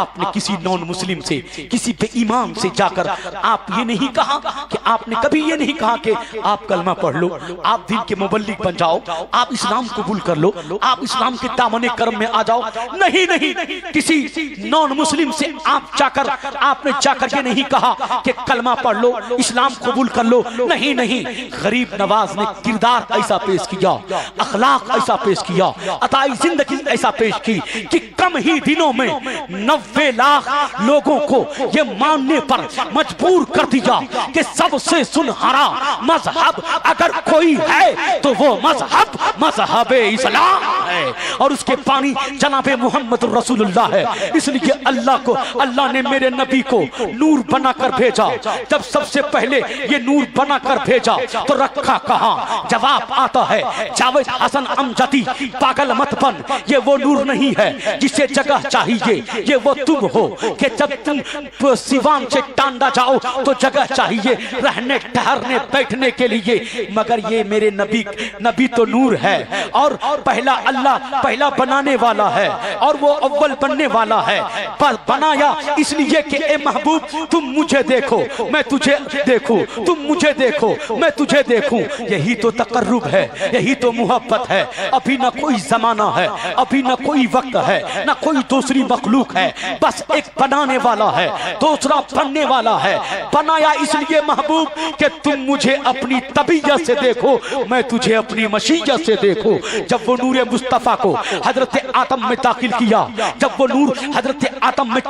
آپ نے کسی نون مسلم سے، کسی بے ایمان سے جا کر آپ یہ نہیں کہا کہ آپ نے کبھی یہ نہیں کہا کہ آپ کلمہ پڑھ لو، آپ دین کے مبلغ بن جاؤ، آپ اسلام قبول کر لو، آپ اسلام کے دامن کرم میں آ جاؤ۔ نہیں، کسی نون مسلم سے آپ نے جا کر یہ نہیں کہا کہ کلمہ پڑھ لو، اسلام قبول کر لو۔ نہیں، غریب نواز نے کردار ایسا پیش کیا، اخلاق ایسا پیش کیا، عطائی زندگی ایسا پیش کی کہ کم ہی دنوں میں 90 لاکھ لوگوں کو یہ ماننے پر مجبور کر دیا کہ سب سے سنہرا مذہب اگر کوئی ہے تو وہ مذہب اسلام ہے، اور اس کے پانی جناب محمد رسول اللہ ہے۔ اس لیے اللہ نے میرے نبی کو نور بنا کر بھیجا۔ جب سب سے پہلے یہ نور بنا کر بھیجا تو رکھا کہاں؟ جواب آتا ہے جاوید حسن امجدی، پاگل مت بن، یہ وہ نور نہیں ہے جسے جگہ چاہیے، یہ وہ تم ہو کہ جب تم سیوان سے ٹانڈا جاؤ تو جگہ چاہیے رہنے ٹھہرنے بیٹھنے کے لیے، مگر یہ میرے نبی تو نور ہے، اور پہلا بنانے والا ہے، اور وہ اول بننے والا ہے۔ پر بنایا اس لیے کہ اے محبوب تم مجھے دیکھو میں تجھے دیکھوں، تم مجھے دیکھو میں تجھے دیکھوں۔ یہی تو تقرب ہے، یہی تو محبت ہے۔ ابھی نہ کوئی زمانہ ہے، ابھی نہ کوئی وقت ہے، نہ کوئی دوسری مخلوق ہے، بس ایک بنانے والا ہے، دوسرا بننے والا ہے۔ بنایا اس لیے محبوب کہ تم مجھے اپنی طبیعت سے دیکھو، میں تجھے اپنی مشیت سے دیکھو۔ جب وہ نور مصطفیٰ کو حضرت آدم میں داخل کیا، جب وہ نور حضرت آدم میں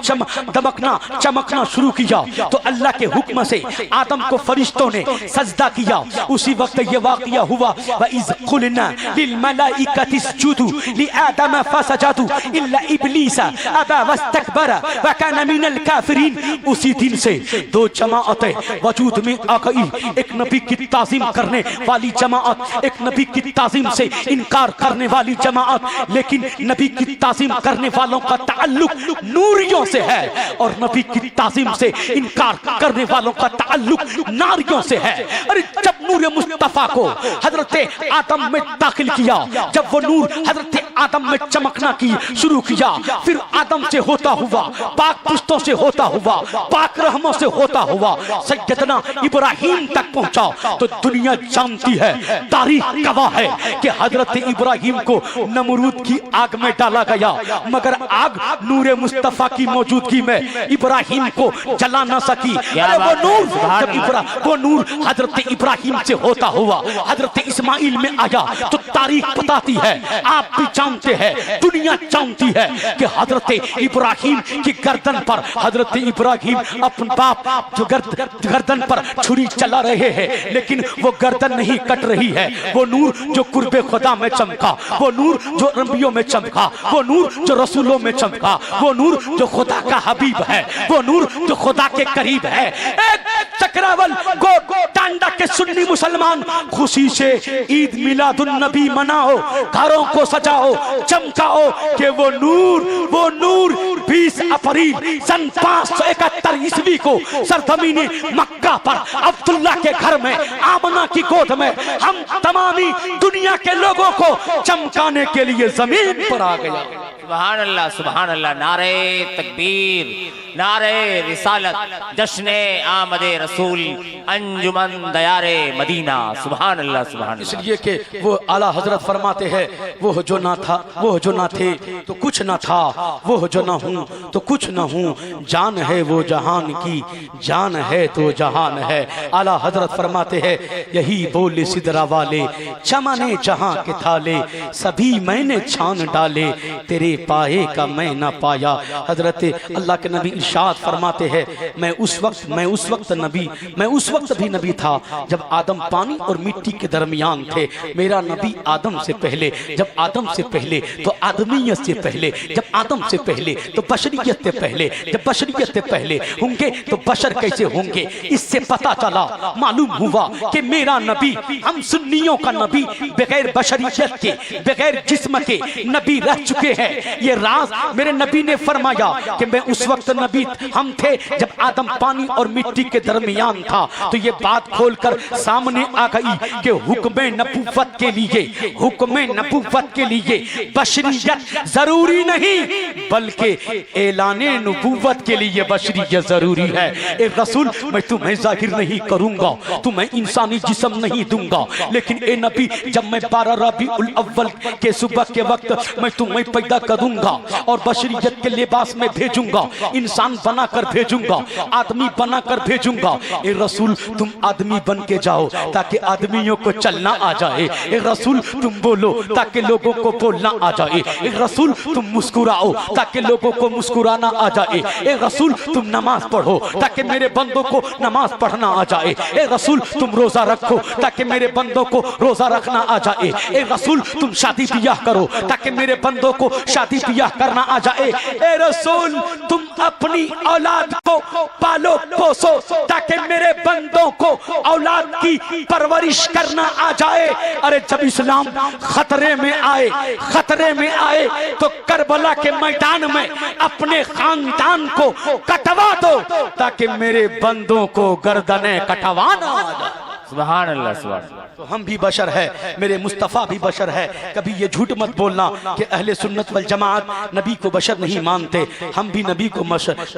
چمکنا شروع کیا تو اللہ کے حکم سے آدم کو فرشتوں نے سجدہ کیا۔ اسی وقت یہ واقعہ ہوا، وَإِذْ قُلْنَا لِلْمَلَائِكَةِ اسْجُدُوا لِآدَمَ فَسَجَدُوا إِلَّا إِبْلِيسَ أَبَى وَاسْتَكْبَرَ وَكَانَ مِنَ الْكَافِرِينَ۔ اسی دن سے دو جماعتیں وجود میں آ گئی، ایک نبی کی تعظیم کرنے والی جماعت، ایک نبی کی تعظیم سے انکار کرنے والی جماعت۔ لیکن نبی کی تعظیم کرنے والوں کا تعلق نوریوں سے ہے، اور نبی کی تعظیم سے انکار کرنے والوں کا تعلق ناریوں سے ہے۔ اور جب نور مصطفیٰ کو حضرت آدم میں داخل کیا، جب وہ نور حضرت آدم میں چمکنا کی شروع کیا، پھر آدم سے ہوتا ہوا، پاک پشتوں سے ہوتا ہوا، پاک رحموں سے ہوتا ہوا سیدنا ابراہیم تک پہنچا، تو دنیا جانتی ہے، تاریخ گواہ ہے کہ حضرت ابراہیم کو نمرود کی آگ میں ڈالا گیا، مگر آگ نور مصطفیٰ کی موجودگی میں ابراہیم کو جلا نہ سکی۔ وہ نور حضرت ابراہیم سے ہوتا ہوا حضرت اسماعیل میں آیا، تو تاریخ بتاتی ہے، آپ بھی جانتے ہیں، دنیا جانتی ہے کہ حضرت ابراہیم کی گردن پر حضرت ابراہیم اپنے باپ جو گردن پر چھری چلا رہے ہیں، لیکن وہ گردن نہیں کٹ رہی ہے۔ وہ نور جو قرب خدا میں چمکا، وہ نور جو انبیوں میں چمکا، وہ نور جو رسولوں میں چمکا، وہ نور جو خدا کا حبیب ہے، وہ نور جو خدا کے قریب ہے۔ ایک چکراول ٹانڈا کے سنی مسلمان خوشی سے عید میلاد النبی مناؤ، گھروں کو سجاؤ، چمکاؤ کہ وہ نور 20 اپریل سن 571 عیسوی کو سرزمین مکہ پر عبداللہ کے گھر میں آمنہ کی گود میں ہم تمامی دنیا کے لوگوں کو چمکانے کے لیے زمین پر آ گیا۔ سبحان اللہ، سبحان اللہ، نعرہ تکبیر، نعرہ رسالت، جشن آمد رسول، انجمن دیار مدینہ۔ سبحان اللہ، سبحان اللہ۔ اس لیے کہ وہ اعلیٰ حضرت فرماتے ہیں، وہ جو نہ تھا، وہ جو نہ تھے تو کچھ نہ تھا، وہ جو نہ ہوں تو کچھ نہ ہوں، جان ہے وہ جہان کی، جان ہے تو جہان ہے۔ اعلیٰ حضرت فرماتے ہیں، یہی بول سدرا والے، چمن جہاں کے تھالے، سبھی میں نے چھان ڈالے، تیرے پائے کا میں نہ پایا۔ حضرت اللہ کے نبی ارشاد فرماتے ہیں میں اس وقت بھی نبی تھا جب آدم پانی اور مٹی کے درمیان تھے۔ میرا نبی آدم سے پہلے، جب آدم سے پہلے تو آدمیت سے پہلے، جب آدم سے پہلے تو بشریت سے پہلے، جب بشریت سے پہلے ہوں گے تو بشر کیسے ہوں گے؟ اس سے پتا چلا، معلوم ہوا کہ میرا نبی، ہم سنیوں کا نبی، بغیر بشریت کے، بغیر جسم کے نبی رہ چکے ہیں۔ یہ راز میرے نبی نے فرمایا کہ میں اس وقت نبی ہم تھے جب آدم پانی اور مٹی کے درمیان تھا۔ تو یہ بات کھول کر سامنے آ گئی کہ حکم نبوت کے لیے، حکم نبوت کے لیے بشریت ضروری نہیں بلکہ اعلان نبوت کے لیے بشریت ضروری ہے۔ اے رسول میں تمہیں ظاہر نہیں کروں گا، تمہیں انسانی جسم نہیں دوں گا، لیکن اے نبی جب میں 12 ربیع الاول کے صبح کے وقت میں تمہیں پیدا کروں گا اور بشریت کے لباس میں بھیجوں گا، انسان بنا کر بھیجوں گا، آدمی بنا کر بھیجوں گا۔ اے رسول تم آدمی بن کے جاؤ تاکہ آدمیوں کو چلنا آ جائے۔ اے رسول تم بولو تاکہ لوگوں کو بولنا آ جائے۔ اے رسول تم مسکراؤ تاکہ لوگوں کو مسکرانا آ جائے۔ اے رسول تم نماز پڑھو تاکہ میرے بندوں کو نماز پڑھنا آ جائے۔ اے رسول تم روزہ رکھو تاکہ میرے بندوں کو روزہ رکھنا آ جائے۔ اے رسول تم شادی بیاہ کرو تاکہ میرے بندوں کو شادی بیاہ کرنا آ جائے۔ اے رسول تم اپنی اولاد کو پالو پوسو تاکہ میرے بندوں کو اولاد کی پرورش کرنا آ جائے۔ ارے جب اسلام خطرے میں آئے تو کربلا کے میدان میں اپنے خاندان کو کٹوا دو تاکہ میرے بندوں کو گردنیں کٹوانا آ جائے۔ سبحان اللہ، سبحان اللہ۔ تو ہم بھی بشر ہے، میرے مصطفیٰ بھی بشر ہے۔ کبھی یہ جھوٹ مت بولنا کہ اہل سنت والجماعت نبی کو بشر نہیں مانتے، ہم بھی نبی کو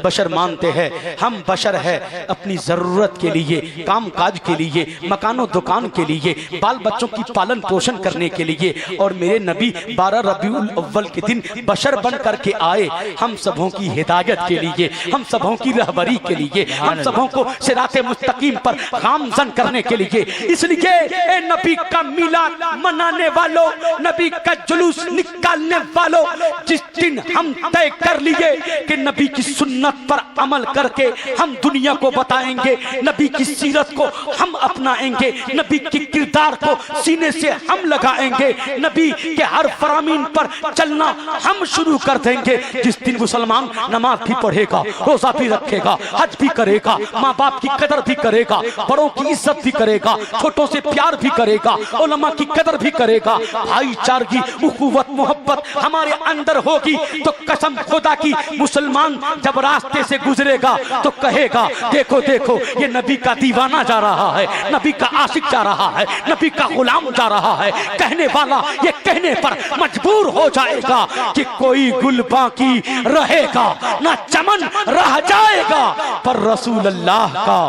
بشر مانتے ہیں۔ ہم بشر ہے اپنی ضرورت کے لیے، کام کاج کے لیے، مکان و دکان کے لیے، بال بچوں کی پالن پوشن کرنے کے لیے، اور میرے نبی 12 ربیع الاول کے دن بشر بن کر کے آئے ہم سبوں کی ہدایت کے لیے، ہم سبوں کی رہبری کے لیے، ہم سبوں کو صراط مستقیم پر گامزن کرنے کے لیے۔ اس لیے اے نبی کا میلاد منانے والوں، نبی کا جلوس نکالنے والوں، جس دن ہم طے کر لیے کہ نبی کی سنت پر عمل کر کے ہم دنیا کو بتائیں گے، نبی کی سیرت کو ہم اپنائیں گے، نبی کی کردار کو سینے سے ہم لگائیں گے، نبی کے ہر فرامین پر چلنا ہم شروع کر دیں گے، جس دن مسلمان نماز بھی پڑھے گا، روزہ بھی رکھے گا، حج بھی کرے گا، ماں باپ کی قدر بھی کرے گا، بڑوں کی عزت بھی کرے گا، چھوٹوں سے پیار بھی کرے گا، علماء کی قدر بھی کرے گا، بھائی چارگی، اخوت، محبت ہمارے اندر ہوگی تو قسم خدا کی مسلمان جب راستے سے گزرے گا تو کہے گا دیکھو دیکھو یہ نبی کا دیوانہ جا رہا ہے، نبی کا عاشق جا رہا ہے، نبی کا غلام جا رہا ہے۔ کہنے والا یہ کہنے پر مجبور ہو جائے گا کہ کوئی گل باقی رہے گا نہ چمن رہ جائے گا، پر رسول اللہ کا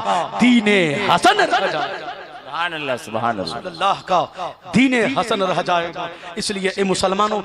دین حسن رہ جائے گا۔ سبحان اللہ، سبحان رسول اللہ کا دین حسن رہ جائے گا۔ اس لیے اے مسلمانوں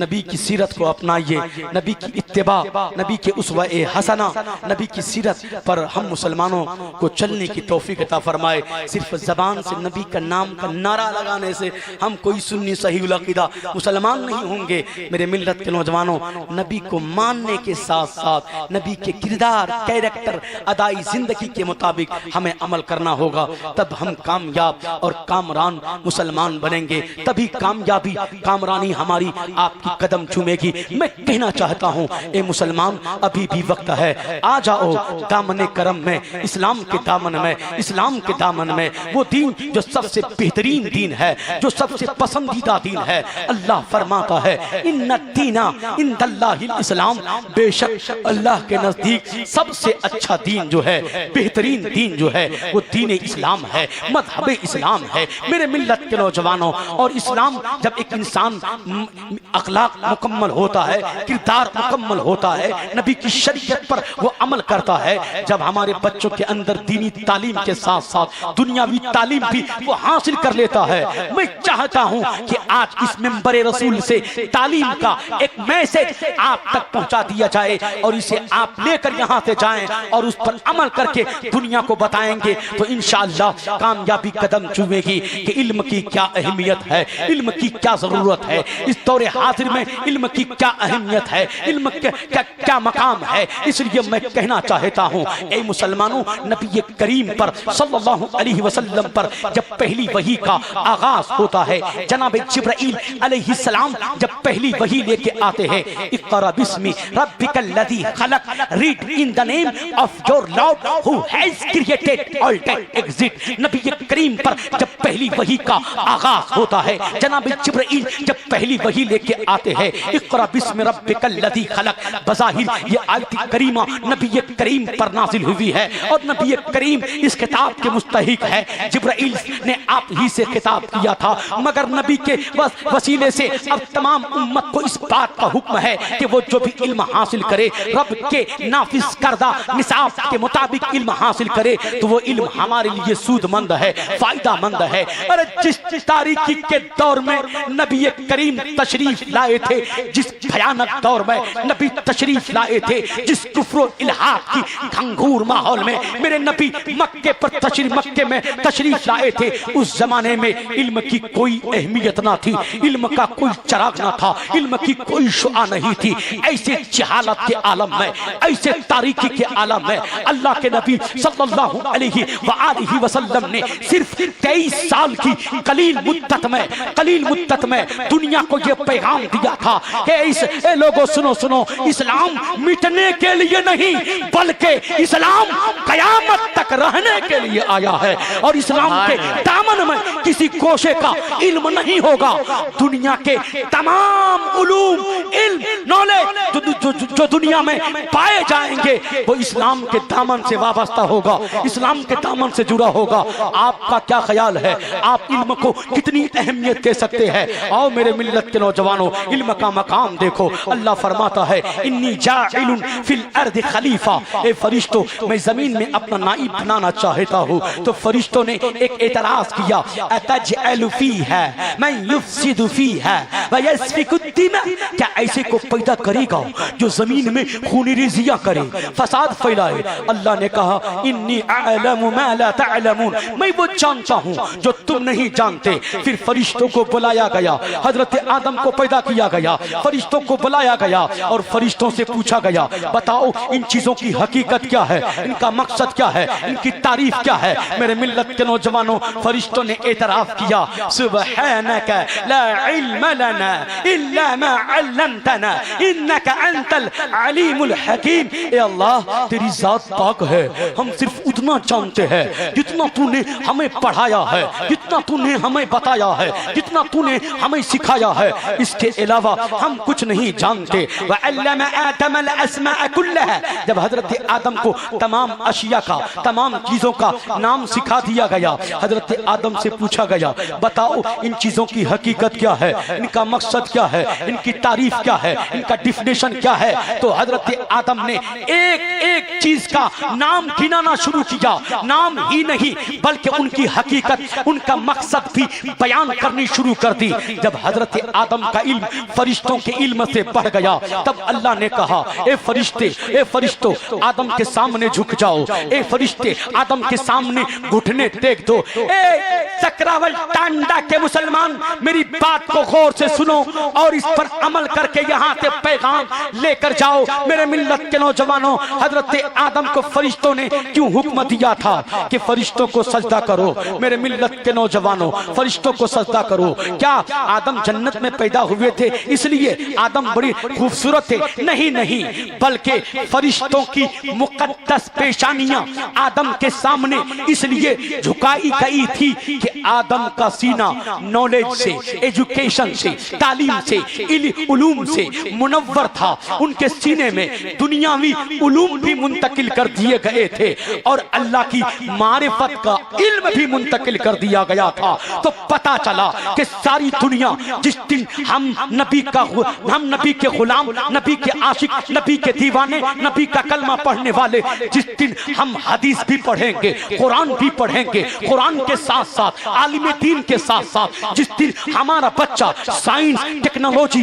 نبی کی سیرت کو اپنائیے، نبی کی اتباع، نبی کے اسوہ حسنہ، نبی کی سیرت پر ہم مسلمانوں کو چلنے کی توفیق عطا فرمائے۔ صرف زبان سے نبی کا نام کا نعرہ لگانے سے ہم کوئی سنی صحیح العقیدہ مسلمان نہیں ہوں گے۔ میرے ملت کے نوجوانوں، نبی کو ماننے کے ساتھ ساتھ نبی کے کردار، کیریکٹر، ادائی زندگی کے مطابق ہمیں عمل کرنا ہوگا، تب ہم کامیاب اور کامران مسلمان بنیں گے، تبھی کامیابی کامرانی ہماری آپ کی قدم چومے گی۔ میں کہنا چاہتا ہوں اے مسلمان ابھی بھی وقت ہے، آ جاؤ دامن کرم میں، اسلام کے دامن میں، اسلام کے دامن میں، وہ دین جو سب سے بہترین دین ہے، جو سب سے پسندیدہ دین ہے۔ اللہ فرماتا ہے ان الدین عند اللہ الاسلام، بے شک اللہ کے نزدیک سب سے اچھا دین جو ہے، بہترین دین جو ہے وہ دین اسلام ہے، مذہب اسلام ہے۔ میرے ملت کے نوجوانوں، اور اسلام جب ایک انسان اخلاق مکمل ہوتا ہے، کردار مکمل ہوتا ہے، نبی کی شریعت پر وہ عمل کرتا ہے، جب ہمارے بچوں کے اندر دینی تعلیم کے ساتھ ساتھ دنیاوی تعلیم بھی وہ حاصل کر لیتا ہے۔ میں چاہتا ہوں کہ آج اس منبر رسول سے تعلیم کا ایک میسج آپ تک پہنچا دیا جائے، اور اسے آپ لے کر یہاں سے جائیں اور اس پر عمل کر کے دنیا کو بتائیں گے تو انشاءاللہ کامیابی قدم چومے گی کہ علم کی کیا اہمیت ہے، علم کی کیا ضرورت ہے، اس دور حاضر میں علم کی کیا اہمیت ہے، علم کیا مقام ہے۔ اس لیے میں کہنا چاہتا ہوں اے مسلمانوں، نبی کریم پر صلی اللہ علیہ وسلم پر جب پہلی وحی کا آغاز ہوتا ہے، جناب جبرائیل علیہ السلام جب پہلی وحی لے کے آتے ہیں، اقرا بسم ربک الذی خلق، read in the name of your Lord who has created all that exist۔ نبی کریم پر جب پہلی وحی کا آغاز ہوتا ہے، جناب جبرائیل جب پہلی وحی لے کے آتے ہیں، اقرا بسم ربک الذی خلق، بظاہر یہ آیت کریمہ نبی کریم پر نازل ہوئی ہے اور نبی کریم اس خطاب کے مستحق ہے۔ جبرائیل نے آپ ہی سے خطاب کیا تھا، مگر نبی کے وسیلے سے اب تمام امت کو اس بات کا حکم ہے کہ وہ جو بھی علم حاصل کرے، رب کے نافذ کردہ نصاب کے مطابق علم حاصل کرے، تو وہ علم ہمارے لیے سود مند ہے، فائدہ مند ہے۔ اور جس تاریکی کے دور میں نبی کریم تشریف لائے تھے، جس بھیانک دور میں نبی تشریف لائے تھے، جس کفر و الحاد کی گھنگور ماحول میں میرے نبی مکے میں تشریف لائے تھے، اس زمانے میں علم کی کوئی اہمیت نہ تھی، علم کا کوئی چراغ نہ تھا، علم کی کوئی شعاع نہیں تھی۔ ایسے جہالت کے عالم میں، ایسے تاریکی کے عالم میں اللہ کے نبی صلی اللہ علیہ وآلہ وسلم نے صرف 23 سال کی قلیل مدت میں دنیا کو یہ پیغام دیا تھا کہ اے لوگوں سنو، اسلام مٹنے کے لیے نہیں بلکہ اسلام قیامت تک رہنے کے لیے آیا ہے، اور اسلام کے دامن میں کسی کوشے کا علم نہیں ہوگا۔ دنیا کے تمام علوم، علم، نالج جو دنیا میں پائے جائیں گے وہ اسلام کے دامن سے وابستہ ہوگا، اسلام کے دامن سے جڑا ہوگا۔ آپ کا کیا خیال ہے، آپ علم کو کتنی اہمیت دے سکتے ہیں؟ آؤ میرے ملت کے نوجوانوں، علم کا مقام دیکھو۔ اللہ فرماتا ہے انی جاعل فی الارض خلیفہ، اے فرشتوں میں زمین میں اپنا نائب بنانا چاہتا ہوں۔ تو فرشتوں نے ایک اعتراض کیا، اتجعل فیہا من یفسد فیہا ویسفک الدماء، کیا ایسے کو پیدا کرے گا جو زمین میں خون ریزیاں کرے، فساد پھیلائے؟ اللہ نے کہا انی اعلم ما لا تعلمون، میں وہ جانتا ہوں جو تم نہیں جانتے۔ پھر فرشتوں کو بلایا گیا، حضرت آدم کو پیدا کیا گیا، فرشتوں کو بلایا گیا اور فرشتوں سے پوچھا گیا بتاؤ ان چیزوں کی حقیقت کیا ہے، ان کا مقصد کیا ہے، ان کی تعریف کیا ہے؟ میرے ملت کے نوجوانوں، فرشتوں نے اعتراف کیا سبحانک لا علم لنا الا ما علمتنا انک انت العلیم الحکیم۔ اے اللہ تیری ذات پاک ہے، ہم صرف اتنا جانتے ہیں جتنا تو نے ہمیں پڑھایا ہے، جتنا تو نے ہمیں بتایا ہے، جتنا تو نے ہمیں سکھایا ہے، اس کے علاوہ ہم کچھ نہیں جانتے۔ وعلم آدم الاسماء كلها، جب حضرت آدم کو تمام اشیاء کا، تمام چیزوں کا نام سکھا دیا گیا، حضرت آدم سے پوچھا گیا بتاؤ ان چیزوں کی حقیقت کیا ہے، ان کا مقصد کیا ہے، ان کی تعریف کیا ہے، ان کا ڈیفینیشن کیا ہے؟ تو حضرت آدم نے ایک ایک چیز کا نام گنانا شروع کیا، نام ہی نہیں بلکہ ان کی حقیقت، ان کا مقصد بھی بیان کرنی شروع کر دی۔ جب حضرت آدم کا علم فرشتوں کے علم سے بڑھ گیا، تب اللہ نے کہا اے فرشتوں آدم کے سامنے جھک جاؤ، اے فرشتے آدم کے سامنے گھٹنے ٹیک دو۔ اے سکراول ٹانڈا کے مسلمان میری بات کو غور سے سنو اور اس پر عمل کر کے یہاں سے پیغام لے کر جاؤ۔ میرے ملت کے نوجوانوں، حضرت آدم کو فرشتوں نے کیوں حکم دیا تھا کہ فرشتوں کو سجدہ کرو؟ میرے ملت کے نوجوانوں، فرشتوں کو سجدہ کرو۔ کیا آدم جنت میں پیدا ہوئے تھے اس لیے آدم بڑی خوبصورت تھے؟ نہیں، بلکہ فرشتوں کی مقدس پیشانیاں آدم کے سامنے اس لیے جھکائی گئی تھی کہ آدم کا سینہ نالج سے، ایجوکیشن سے، تعلیم سے، علوم سے منور تھا۔ ان کے سینے میں دنیاوی علوم بھی منتقل کر دیے گئے تھے اور اللہ کی معرفت کا علم بھی منتقل کر دیا گیا تھا۔ تو پتا چلا کہ ساری دنیا جس دن ہم نبی کے غلام، نبی کے عاشق، نبی کے دیوانے، نبی کا کلمہ پڑھنے والے، جس دن ہم حدیث بھی پڑھیں گے، قرآن بھی پڑھیں گے، قرآن کے ساتھ ساتھ عالم دین کے ساتھ ساتھ جس دن ہمارا بچہ سائنس، ٹیکنالوجی،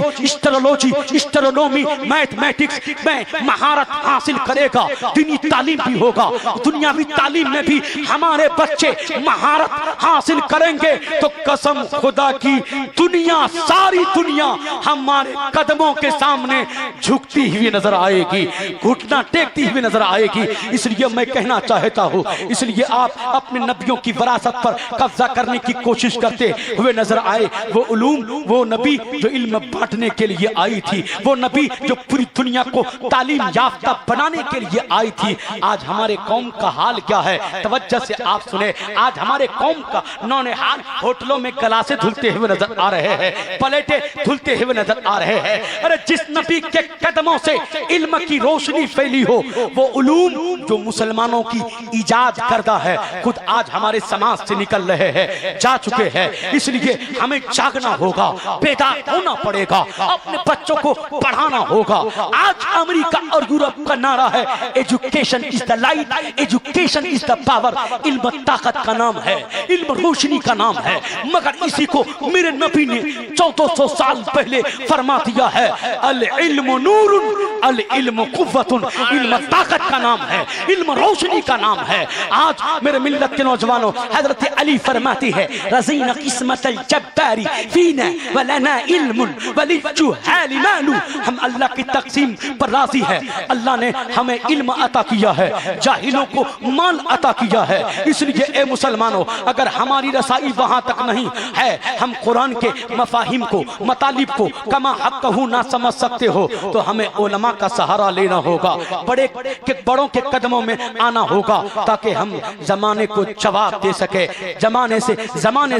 اسٹرونومی، میتھمیٹکس میں مہارت حاصل کرے گا، دینی تعلیم بھی ہوگا، دنیاوی تعلیم میں بھی ہمارے بچے مہارت حاصل کریں گے تو قسم خدا کی دنیا، ساری دنیا ہمارے قدموں کے سامنے جھکتی ہوئی نظر آئے گی، گھٹنا ٹیکتی ہوئی نظر آئے گی۔ اس لیے میں کہنا چاہتا ہوں، اس لیے آپ اپنے نبیوں کی وراثت پر قبضہ کرنے کی کوشش کرتے ہوئے نظر آئے۔ وہ علوم، وہ نبی جو علم بانٹنے کے لیے آئی تھی، وہ نبی جو پوری دنیا کو تعلیم یافتہ بنانے کے لیے آئی تھی۔ آج ہمارے قوم کا حال کیا ہے؟ توجہ سے آپ سنیں۔ آج ہمارے قوم کا نونہال ہوٹلوں میں گلاسے دھلتے ہوئے نظر آ رہے ہیں، پلیٹیں دھلتے ہوئے نظر آ رہے ہیں۔ ارے جس نبی کے قدموں سے علم کی روشنی پھیلی ہو، وہ علوم جو مسلمانوں کی ایجاد کردہ ہے خود آج ہمارے سماج سے نکل رہے ہیں، جا چکے ہیں۔ اس لیے ہمیں جاگنا ہوگا، بیدار ہونا پڑے گا، اپنے بچوں کو پڑھانا ہوگا۔ آج امریکہ اور یورپ کا نعرہ ہے education is the light, education is the power. علم طاقت کا نام ہے، علم روشنی کا نام ہے، مگر اسی کو میرے نبی نے 1400 سال پہلے فرما دیا ہے، العلم نور العلم قوت۔ علم طاقت کا نام ہے، علم روشنی کا نام ہے۔ آج میرے ملت کے نوجوانوں، حضرت علی فرماتی ہے، رضینا قسمت الجبار فینا ولنا علم وللجہال مال۔ ہم اللہ کی تقسیم پر راضی ہے، اللہ نے ہمیں علم عطا کیا ہے، جاہلوں کو مال عطا کیا ہے۔ اس لیے اے مسلمانوں، اگر ہماری رسائی وہاں تک نہیں ہے، ہم قرآن کے مفاہیم کو، مطالب کو کما حق نہ سمجھ سکتے ہو، تو ہمیں علماء کا سہارا لینا ہوگا، بڑوں کے قدموں میں آنا ہوگا، تاکہ ہم زمانے کو جواب دے سکے، زمانے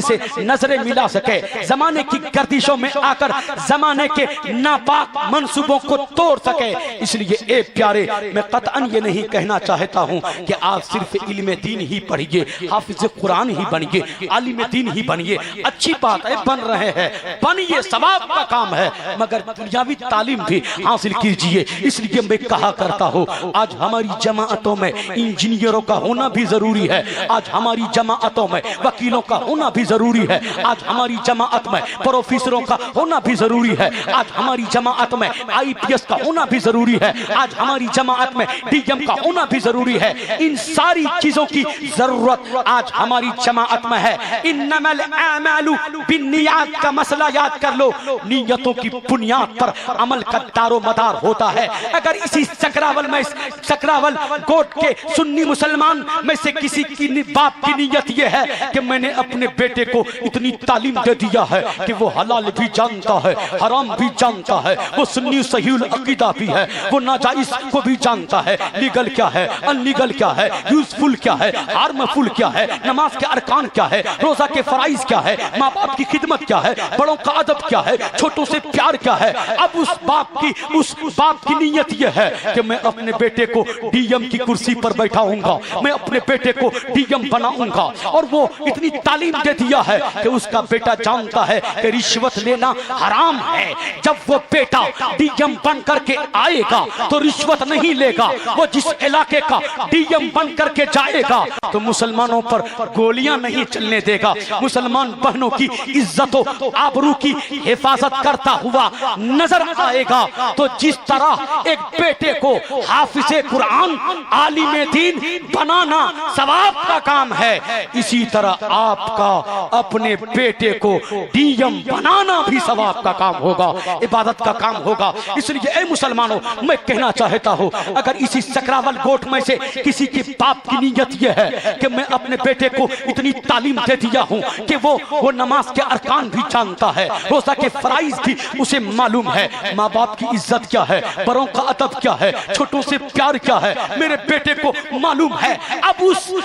سے نظریں ملا سکے، زمانے کی گردشوں میں آ کر زمانے کے ناپاک منصوبوں کو توڑ سکے۔ اس لیے اے پیارے، میں قطعاً یہ نہیں کہنا چاہتا ہوں کہ آپ صرف علم دین ہی پڑھیے، حافظ قرآن ہی بنیے، عالم دین ہی بنیے۔ اچھی بات ہے، بن رہے ہیں، بنیے، ثواب کا کام ہے، مگر دنیاوی تعلیم بھی حاصل کیجئے۔ اس لیے میں کہا کرتا ہوں، آج ہماری جماعتوں میں انجینئروں کا ہونا بھی ضروری ہے، آج ہماری جماعتوں میں وکیلوں کا ہونا بھی ضروری ہے، آج ہماری جماعت میں پروفیسروں کا ہونا بھی ضروری ہے، آج ہماری جماعت میں آئی پی ایس کا ہونا بھی ضروری ہے، آج ہماری جماعت میں ڈی ایم کا ہونا بھی ضروری ہے۔ ان ساری چیزوں کی ضرورت آج ہماری جماعت میں ہے۔ انما الاعمال بالنیات کا مسئلہ یاد کر لو، نیتوں کی بنیاد پر عمل کا دار و مدار ہوتا ہے۔ اگر اسی سکراول گوٹ کے سنی مسلمان میں سے کسی کی باپ کی نیت یہ ہے کہ میں نے اپنے بیٹے کو اتنی تعلیم دے دیا ہے کہ وہ حلال بھی جانتا ہے، حرام بھی جانتا ہے، وہ سنی صحیح العقیدہ بھی ہے، وہ ناجائز کو بھی جانتا ہے، لیگل کیا ہے، ان لیگل کیا ہے، یوزفل کیا ہے، ہارمفل کیا ہے، نماز کے ارکان کیا ہے، روزہ کے فرائض کیا ہے، ماں باپ کی خدمت کیا ہے، بڑوں کا ادب کیا ہے، چھوٹوں سے پیار کیا ہے۔ اب اس باپ کی نیت یہ ہے کہ میں اپنے بیٹے کو ڈی ایم کی کرسی پر بیٹھاؤں گا، میں اپنے بیٹے کو ڈی ایم بناؤں گا، اور وہ اتنی تعلیم دے دیا ہے کہ اس کا بیٹا جانتا ہے کہ رشوت لینا حرام ہے۔ جب وہ بیٹا ڈی ایم بن کر کے آئے گا تو رشوت نہیں لے گا، وہ جس علاقے کا ڈی ایم بن کر کے جائے گا تو مسلمانوں پر گولیاں نہیں چلنے دے گا، مسلمان بہنوں کی عزت و آبرو کی حفاظت کرتا ہوا نظر آئے گا۔ تو جس طرح ایک بیٹے کو حافظ قرآن، عالم دین بنانا ثواب کا کام ہے، اسی طرح آپ کا اپنے بیٹے کو ڈی ایم بنانا بھی ثواب کا کام ہوگا، عبادت کا کام ہوگا۔ اس لیے اے مسلمانوں، میں کہنا چاہتا ہوں، اگر اسی سکراول گوٹ میں سے کسی کے باپ کی نیت یہ ہے کہ میں اپنے بیٹے کو اتنی تعلیم دے دیا ہوں کہ وہ نماز کے ارکان بھی جانتا ہے، روزہ کے فرائض بھی اسے معلوم ہے، ماں باپ کی عزت کیا ہے، بڑوں کا ادب کیا ہے، چھوٹوں سے پیار کیا ہے، میرے بیٹے کو معلوم ہے۔ اب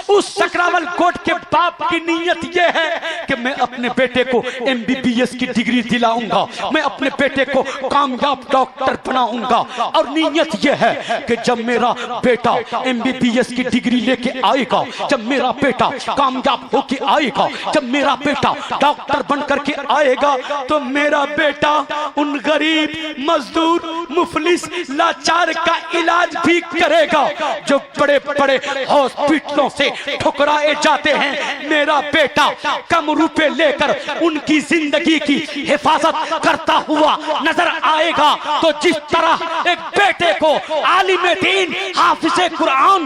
اس سکراول کوٹ کے باپ کی نیت یہ ہے کہ میں اپنے بیٹے کو MBBS کی ڈگری دلاؤں گا، میں اپنے بیٹے کو کامیاب ڈاکٹر بناؤں گا، اور نیت یہ ہے کہ جب میرا بیٹا MBBS کی ڈگری لے کے آئے گا، جب میرا بیٹا کامیاب ہو کے آئے گا، جب میرا بیٹا ڈاکٹر بن کر کے آئے گا، تو میرا بیٹا ان غریب، مزدور، مفلس، لاچار کا علاج بھی کرے گا جو بڑے بڑے ہاسپٹلوں سے ٹھکرائے جاتے ہیں۔ میرا بیٹا کم روپے لے کر ان کی زندگی کی حفاظت کرتا ہوا نظر آئے گا۔ تو جس طرح ایک بیٹے کو عالم دین، حافظ قرآن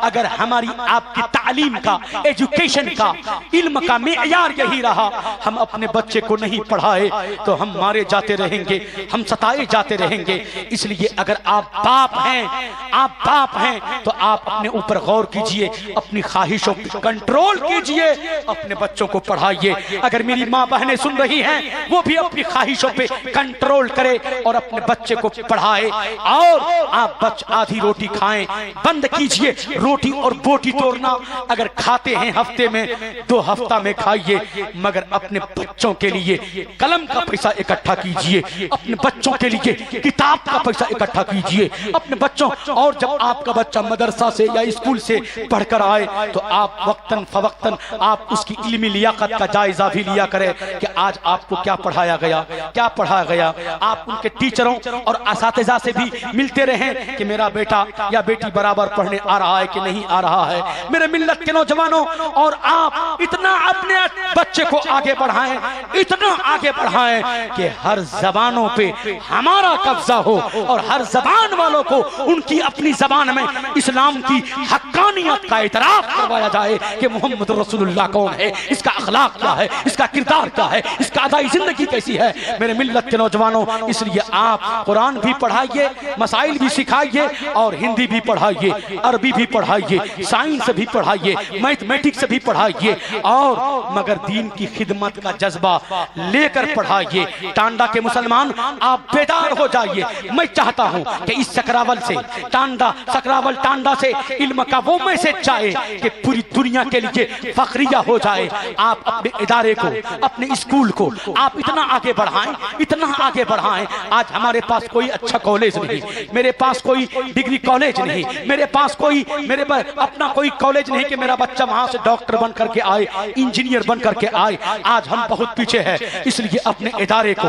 اگر ہماری آپ کی تعلیم کا، ایجوکیشن کا، علم کا معیار یہی رہا، ہم اپنے بچے کو نہیں پڑھائے تو ہم مارے جاتے رہیں گے، ہم ستائے جاتے رہیں گے۔ اس لیے اگر آپ باپ ہیں تو آپ اپنے اوپر غور کیجئے، اپنی خواہشوں پر کنٹرول کیجئے، اپنے بچوں کو پڑھائیے۔ اگر میری ماں بہنیں سن رہی ہیں وہ بھی اپنی خواہشوں پہ کنٹرول کرے اور اپنے بچے کو پڑھائے۔ اور آپ آدھی روٹی کھائیں، بند کیجئے روٹی اور بوٹی توڑنا۔ اگر کھاتے ہیں ہفتے میں 2 ہفتہ میں کھائیے، مگر اپنے بچوں کے لیے قلم کا پیسہ اکٹھا کیجئے، اپنے بچوں کے لیے کتاب کا پیسہ اکٹھا کیجئے، اپنے بچوں۔ اور جب آپ کا بچہ مدرسہ سے یا اسکول سے پڑھ کر آئے تو آپ وقتاً فوقتاً آپ اس کی علمی لیاقت کا جائزہ بھی لیا کرے کہ آج آپ کو کیا پڑھایا گیا، کیا پڑھایا گیا۔ آپ ان کے ٹیچروں اور اساتذہ سے بھی ملتے رہیں کہ میرا بیٹا یا بیٹی برابر پڑھنے آ رہا ہے کہ نہیں آ رہا ہے۔ میرے ملت کے نوجوانوں، اور آپ اتنا اپنے بچے کو آگے بڑھائیں، اتنا آگے بڑھائیں کہ ہر زبانوں پہ ہمارا قبضہ ہو اور ہر زبان والوں کو ان کی اپنی زبان میں اسلام کی حقانیت کا اعتراف کروایا جائے کہ محمد رسول اللہ کون ہے، اس کا اخلاق کیا ہے، اس کا کردار کیا ہے، اس کا ادائی زندگی کیسی ہے۔ میرے ملت کے نوجوانوں، اس لیے آپ قرآن بھی پڑھائیے، مسائل بھی سکھائیے، اور ہندی بھی پڑھائیے، عربی بھی پڑھائیے، سائنس بھی پڑھائیے، میتھمیٹکس بھی پڑھائیے، اور مگر دین کی خدمت کا جذبہ لے کر پڑھائیے۔ ٹانڈا کے مسلمان آپ بیدار ہو جائیے۔ میں چاہتا ہوں کہ اس سکراول سے ٹانڈا سے علم کا وہ میسج جائے کہ پوری دنیا کے لیے فخریہ ہو جائے۔ آپ اپنے ادارے کو، اپنے اسکول کو آپ اتنا آگے بڑھائیں، اتنا آگے بڑھائیں۔ آج ہمارے پاس کوئی اچھا کالج نہیں، میرے پاس کوئی ڈگری کالج نہیں، میرے پاس اپنا کوئی کالج نہیں کہ میرا بچہ وہاں سے ڈاکٹر بن کر کے آئے، انجینئر بن کر کے آئے۔ آج ہم بہت پیچھے ہیں۔ اس لیے اپنے ادارے کو،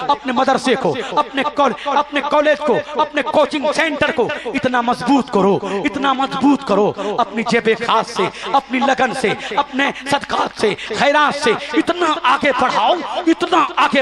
اپنے مدرسے کو، اپنے کالج کو، اپنے کوچنگ سینٹر کو اتنا مضبوط کرو، اپنی جیب خاص سے، اپنی لگن سے، اپنے صدقات سے، خیرات سے اتنا آگے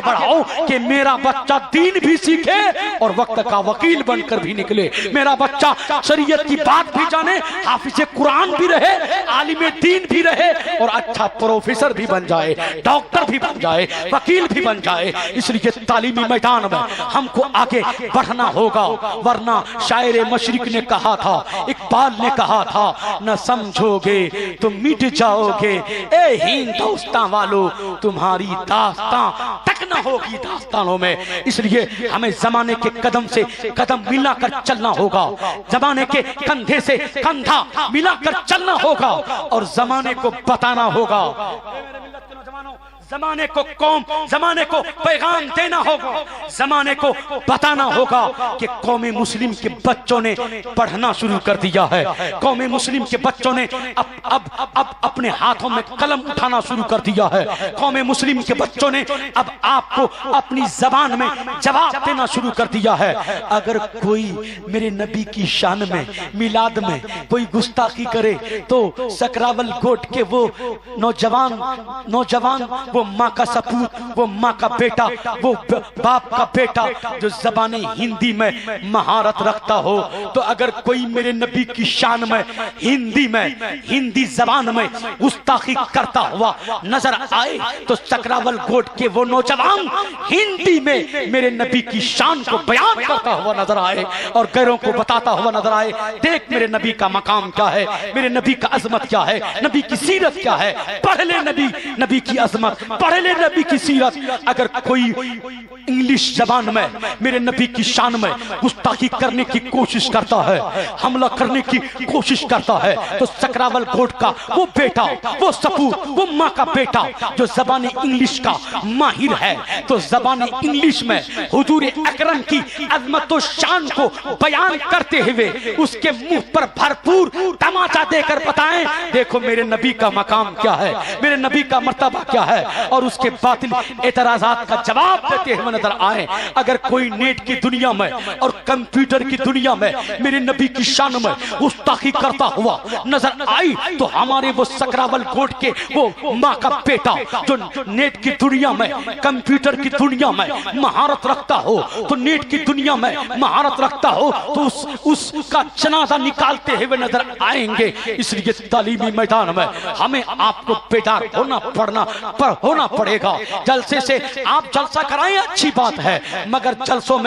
بڑھاؤ کہ میرا بچہ دین بھی سیکھے اور وقت کا وکیل بن کر بھی نکلے، میرا بچہ شریعت کی بات بھی جانے، حافظ قرآن بھی رہے، عالم دین بھی رہے، اور اچھا پروفیسر بھی بن جائے، ڈاکٹر بھی بن جائے، وکیل بھی بن جائے۔ اس لیے تعلیمی میدان میں ہم کو آگے بڑھنا ہوگا، ورنہ شاعر مشرق نے کہا تھا، اقبال نے کہا تھا، نہ سمجھو گے تو مٹ جاؤ گے، اے ہندوستان والو تمہاری داستان تک نہ ہوگی داستانوں میں۔ اس لیے ہمیں زمانے کے قدم سے قدم ملا کر چلنا ہوگا، زمانے کے کندھے سے کندھا ملا کر چلنا ہوگا، اور زمانے کو بتانا ہوگا، زمانے کو پیغام دینا ہوگا، زمانے کو بتانا ہوگا کہ قوم مسلم کے بچوں نے پڑھنا شروع کر دیا ہے، قوم مسلم کے بچوں نے اب اپنے ہاتھوں میں قلم اٹھانا شروع کر دیا ہے، قوم مسلم کے بچوں نے اب آپ کو اپنی زبان میں جواب دینا شروع کر دیا ہے۔ اگر کوئی میرے نبی کی شان میں، میلاد میں کوئی گستاخی کرے تو سکراول کوٹ کے وہ نوجوان وہ ماں کا سپوت، وہ ماں کا بیٹا، وہ باپ کا بیٹا جو زبان ہندی میں مہارت رکھتا ہو، تو اگر کوئی میرے نبی کی شان میں ہندی زبان میں گستاخی کرتا ہوا نظر آئے تو سکراول کوٹ کے وہ نوجوان ہندی میں میرے نبی کی شان کو بیان کرتا ہوا نظر آئے اور غیروں کو بتاتا ہوا نظر آئے، دیکھ میرے نبی کا مقام کیا ہے، میرے نبی کا عظمت کیا ہے، نبی کی سیرت کیا ہے، پڑھ لے نبی کی عظمت، پڑھ لے نبی کی سیرت۔ اگر کوئی انگلش زبان میں میرے نبی کی شان میں گستاخی کرنے کی کوشش کرتا ہے، حملہ کرنے کی کوشش کرتا ہے، تو سکراول کوٹ کا وہ بیٹا، وہ سپوت، وہ ماں کا بیٹا جو زبان انگلش کا ماہر ہے، تو زبان انگلش میں حضور اکرم کی عظمت و شان کو بیان کرتے ہوئے اس کے منہ پر بھرپور تماچا دے کر بتائیں، دیکھو میرے نبی کا مقام کیا ہے، میرے نبی کا مرتبہ کیا ہے۔ اور اس کے باطل اعتراضات کا جواب دیتے ہوئے نظر آئے. اگر کوئی نیٹ کی دنیا میں اور کمپیوٹر کی دنیا میں میرے نبی کی شان میں گستاخی کرتا ہوا نظر آئی تو ہمارے وہ سکراول کوٹ کے وہ ماں کا بیٹا جو نیٹ کی دنیا میں کمپیوٹر کی دنیا میں مہارت رکھتا ہو تو نیٹ کی دنیا میں مہارت رکھتا ہو تو اس کا جنازہ نکالتے ہوئے نظر آئیں گے. اس لیے تعلیمی میدان میں ہمیں آپ کو بیدار ہونا پڑے گا. جلسے سے آپ جلسہ کرائیں اچھی بات ہے مگر جلسوں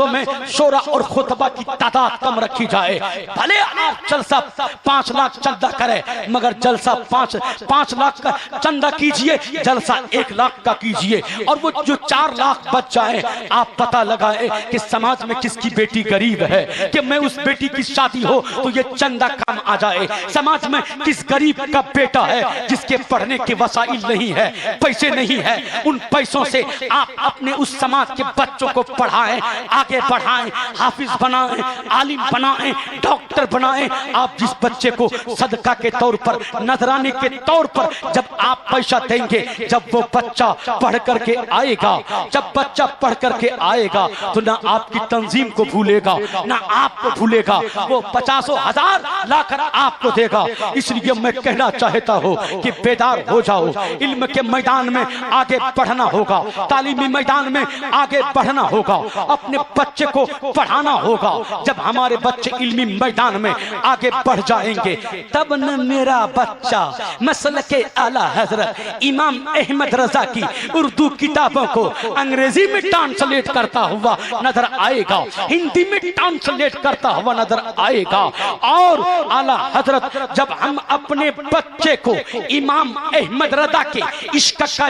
میں شورا اور خطبہ کی تعداد کم رکھی جائے. بھلے آپ جلسہ 5 لاکھ چندہ کریں مگر جلسہ 5 لاکھ کا چندہ کیجئے, جلسہ 1 لاکھ کا کیجئے. اور وہ جو 4 لاکھ بچ جائیں آپ پتہ لگائیں کہ سماج میں کس کی بیٹی غریب ہے کہ میں اس بیٹی کی شادی ہو تو یہ چندہ کم آ جائے. سماج میں کس غریب کا بیٹا ہے جس کے پڑھنے کے وسائل نہیں ہے, پیسے نہیں ہے, ان پیسوں سے آپ اپنے اس سماج کے بچوں کو پڑھائیں, آگے بڑھائیں, حافظ بنائیں, عالم بنائیں, ڈاکٹر بنائیں. آپ جس بچے کو صدقہ کے طور پر نذرانے کے طور پر جب آپ پیسہ دیں گے جب وہ بچہ پڑھ کر کے آئے گا, جب بچہ پڑھ کر کے آئے گا تو نہ آپ کی تنظیم کو بھولے گا نہ آپ کو بھولے گا, وہ 50,000 لا کر آپ کو دے گا. اس لیے میں کہنا چاہتا ہوں کہ بیدار ہو جاؤ, علم کے میدان میں آگے بڑھنا ہوگا, تعلیمی میدان میں آگے بڑھنا ہوگا, اپنے بچے کو پڑھانا ہوگا. جب ہمارے بچے علمی میدان میں آگے بڑھ جائیں گے تب نہ میرا بچہ مسلک اعلیٰ حضرت امام احمد رضا کی اردو کتابوں کو انگریزی میں ٹرانسلیٹ کرتا ہوا نظر آئے گا, ہندی میں ٹرانسلیٹ کرتا ہوا نظر آئے گا. اور اعلیٰ حضرت جب ہم اپنے بچے کو امام احمد رضا کے عشق کا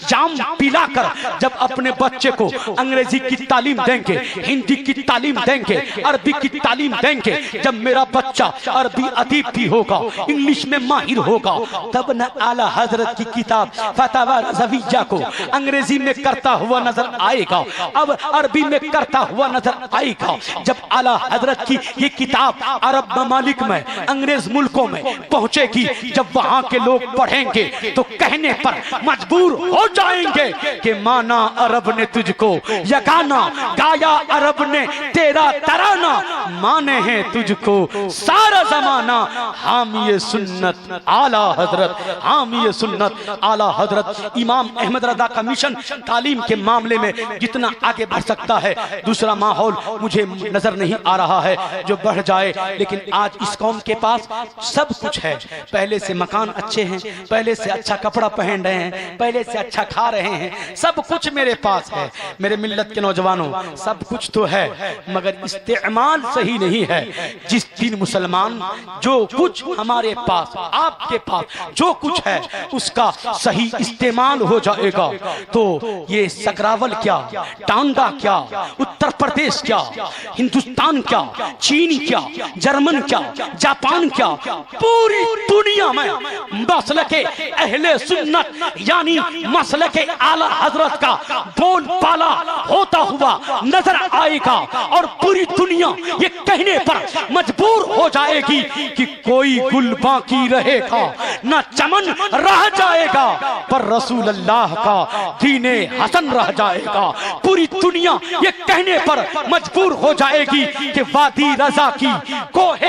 جام پلا کر جب اپنے بچے کو انگریزی کی تعلیم دیں گے, ہندی کی تعلیم دیں گے, عربی کی تعلیم دیں گے, جب میرا بچہ عربی ادیب بھی ہوگا, انگلش میں ماہر ہوگا, تب نہ اعلیٰ حضرت کی کتاب فتاوی رضویہ کو انگریزی میں کرتا ہوا نظر آئے گا, اب عربی میں کرتا ہوا نظر آئے گا. جب اعلیٰ حضرت کی یہ کتاب عرب ممالک میں انگریز ملکوں میں پہنچے گی, جب وہاں کے لوگ پڑھیں گے تو کہنے پر مجبور ہو جائیں گے کہ مانا عرب نے تجھ کو یگانا, گایا عرب نے تیرا ترانہ, مانے ہیں تجھ کو سارا زمانہ. حامی سنت اعلیٰ حضرت, حامی سنت اعلیٰ حضرت امام احمد رضا کا مشن تعلیم کے معاملے میں جتنا آگے بڑھ سکتا ہے, دوسرا ماحول مجھے نظر نہیں آ رہا ہے جو بڑھ جائے. لیکن آج اس قوم کے پاس سب کچھ ہے, پہلے سے مکان اچھے ہیں, پہلے سے اچھا کپڑا پہن رہے ہیں, پہلے سے اچھا کھا رہے ہیں, سب کچھ میرے پاس ہے. میرے ملت کے نوجوانوں سب کچھ تو ہے مگر استعمال صحیح نہیں ہے. جس دن مسلمان جو کچھ ہمارے پاس آپ کے پاس جو کچھ ہے اس کا صحیح استعمال ہو جائے گا تو یہ سکراول کیا, ٹانگا کیا, اتر پردیش کیا, ہندوستان کیا, چین کیا, جرمن کیا, جاپان کیا, پوری دنیا میں مسلک اہل سنت یعنی مسلک اعلیٰ حضرت کا بول بالا ہوتا ہوا نظر آئے گا. اور پوری دنیا یہ کہنے پر مجبور ہو جائے گی کہ کوئی گل باقی رہے گا نہ چمن رہ جائے گا پر رسول اللہ کا دین حسن رہ جائے گا. پوری دنیا یہ کہنے پر مجبور ہو جائے گی کہ وادی رضا کی کوہ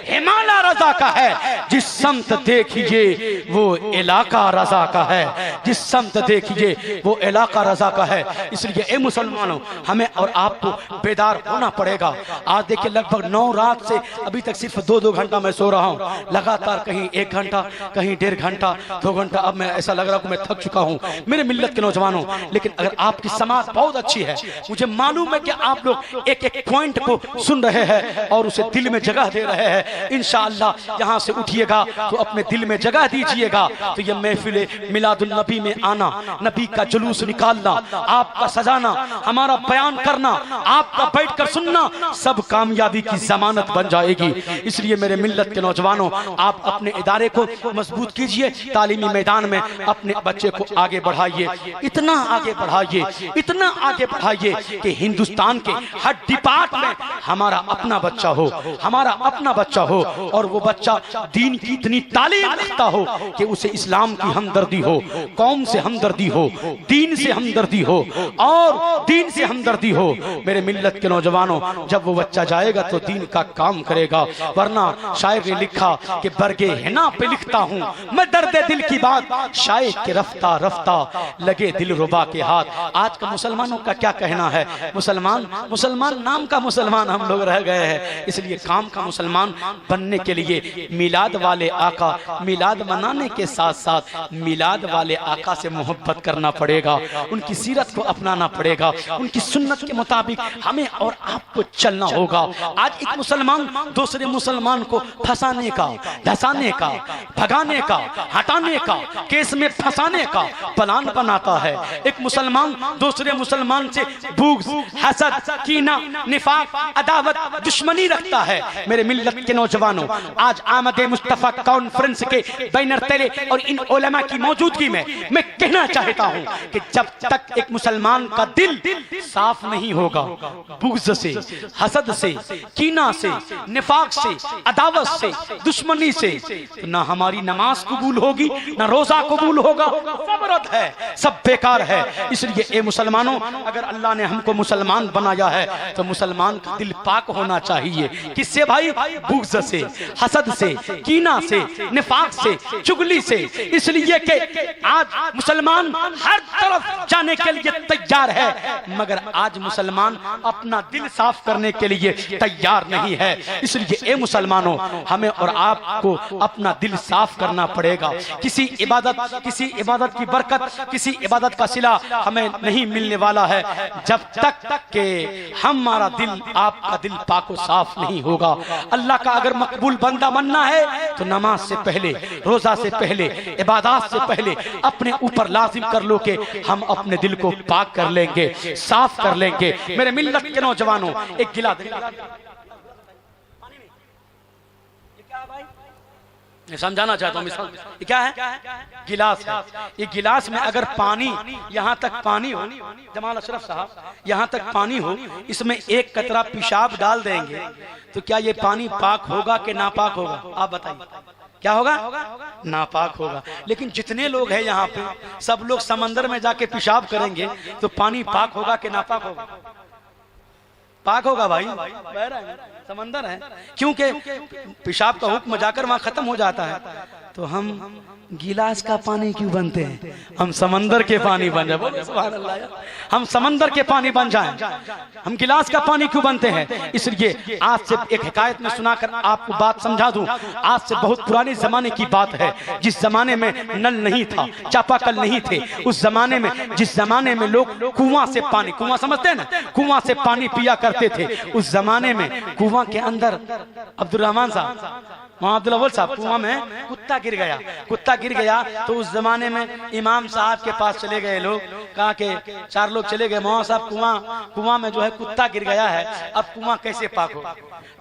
ہمالا رضا کا ہے, جس سمت دیکھیے وہ علاقہ رضا کا ہے, جس سمت دیکھیے وہ علاقہ رضا کا ہے. اس لیے اے مسلمانوں ہمیں اور آپ کو بیدار ہونا پڑے گا. آج دیکھیں لگ بھگ 9 رات سے ابھی تک صرف 2 گھنٹہ میں سو رہا ہوں, لگاتار کہیں 1 گھنٹہ کہیں 1.5 گھنٹہ 2 گھنٹہ, اب میں ایسا لگ رہا کہ میں تھک چکا ہوں میرے ملت کے نوجوانوں. لیکن اگر آپ کی سماعت بہت اچھی ہے, مجھے معلوم ہے کہ آپ لوگ ایک ایک پوائنٹ کو سن رہے ہیں اور اسے دل میں جگہ دے رہے ہیں. انشاءاللہ یہاں سے اٹھیے گا تو اپنے دل میں جگہ دیجئے گا تو یہ محفل میلاد النبی میں آنا, نبی کا جلوس نکالنا, آپ کا سجانا, ہمارا بیان کرنا, آپ کا بیٹھ کر سننا, سب کامیابی کی ضمانت بن جائے گی. اس لیے میرے ملت کے نوجوانوں آپ اپنے ادارے کو مضبوط کیجئے, تعلیمی میدان میں اپنے بچے کو آگے بڑھائیے, اتنا آگے بڑھائیے, اتنا آگے بڑھائیے کہ ہندوستان کے ہر ڈپارٹ میں ہمارا اپنا بچہ ہو, ہمارا اپنا بچہ ہو, اور وہ بچہ دین کی اتنی تعلیم رکھتا ہو کہ اسے اسلام کی ہمدردی ہو, قوم سے ہمدردی ہو، دین سے ہمدردی ہو، اور دین سے ہمدردی ہو۔ میرے ملت کے نوجوانوں، جب وہ بچہ جائے گا تو دین کا کام کرے گا، ورنہ شاعر نے لکھا کہ برگے حنا پہ لکھتا ہوں میں درد دل کی بات، شاید کہ رفتہ رفتہ لگے دل ربا کے ہاتھ۔ آج کا مسلمانوں کا کیا کہنا ہے؟ مسلمان نام کا مسلمان ہم لوگ رہ گئے ہیں، اس لیے کام کا مسلمان بننے کے لیے میلاد والے آقا، میلاد منانے کے ساتھ ساتھ میلاد والے آقا سے محبت کرنا پڑے گا، ان کی سیرت کو اپنانا پڑے گا، ان کی سنت کے مطابق ہمیں اور آپ کو چلنا ہوگا۔ آج ایک مسلمان دوسرے مسلمان کو پھنسانے کا، دھسانے کا، بھگانے کا، ہٹانے کا، کیس میں پھنسانے کا پلان بناتا ہے۔ ایک مسلمان دوسرے مسلمان سے بغض، حسد، کینہ، نفاق، عداوت، دشمنی رکھتا ہے۔ میرے ملت کے نوجوانوں، آج آمد مصطفیٰ کانفرنس کے بینر تلے اور ان علماء کی موجودگی میں میں کہنا چاہتا ہوں کہ جب تک ایک مسلمان کا دل صاف نہیں ہوگا بغض سے، حسد سے، کینہ سے، نفاق سے، عداوت سے، دشمنی سے، تو نہ ہماری نماز قبول ہوگی، نہ روزہ قبول ہوگا، سب رد ہے، سب بیکار ہے۔ اس لیے اے مسلمانوں، اگر اللہ نے ہم کو مسلمان بنایا ہے تو مسلمان کا دل پاک ہونا چاہیے۔ کس سے بھائی؟ بغض سے، حسد سے، کینہ سے، نفاق سے، چغلی سے۔ اس لیے کہ آج مسلمان ہر طرف جانے کے لیے تیار ہے، مگر آج مسلمان اپنا دل صاف کرنے کے لیے تیار نہیں ہے۔ اس لیے اے مسلمانوں، ہمیں اور آپ کو اپنا دل صاف کرنا پڑے گا۔ کسی عبادت کی برکت، کسی عبادت کا صلہ ہمیں نہیں ملنے والا ہے جب تک کہ ہمارا دل، آپ کا دل پاک و صاف نہیں ہوگا۔ اللہ کا اگر مقبول بندہ بننا ہے تو نماز سے پہلے، روزہ سے پہلے، عبادات سے پہلے اپنے اوپر لازم کر لو کہ ہم اپنے دل کو پاک کر لیں گے، صاف کر لیں گے۔ میرے ملت کے نوجوانوں، ایک گلاس سمجھانا چاہتا ہوں، یہ کیا ہے؟ گلاس ہے۔ یہ گلاس میں اگر پانی، یہاں تک پانی ہو، جمال اشرف صاحب، یہاں تک پانی ہو، اس میں ایک قطرہ پیشاب ڈال دیں گے تو کیا یہ پانی پاک ہوگا کہ ناپاک ہوگا؟ آپ بتائیے کیا ہوگا؟ ناپاک ہوگا۔ لیکن جتنے لوگ ہیں یہاں پہ، سب لوگ سمندر میں جا کے پیشاب کریں گے تو پانی پاک ہوگا کہ ناپاک ہوگا؟ پاک ہوگا بھائی، سمندر ہے، کیونکہ پیشاب کا حکم جا کر وہاں ختم ہو جاتا ہے۔ تو ہم گلاس کا پانی کیوں بنتے ہیں؟ ہم سمندر کے پانی بن جائیں، بولے سبحان اللہ یار، ہم سمندر کے پانی بن جائیں، ہم گلاس کا پانی کیوں بنتے ہیں؟ اس لیے آج سے ایک حکایت میں سنا کر آپ کو بات سمجھا دوں۔ آج سے بہت پرانے زمانے کی بات ہے، جس زمانے میں نل نہیں تھا، چاپا کل نہیں تھے، اس زمانے میں، جس زمانے میں لوگ کنواں سے پانی، کنواں سمجھتے ہیں نا، کنواں سے پانی پیا کرتے تھے، اس زمانے میں کنواں کے اندر عبد الرحمن صاحب، محمد عبد الاول صاحب، کنواں میں کتا گر گیا تو اس زمانے میں امام صاحب کے پاس چلے گئے لوگ، کہا کہ 4 لوگ چلے گئے، مولانا صاحب کنواں میں جو ہے کتا گر گیا ہے، اب کنواں کیسے پاک ہو؟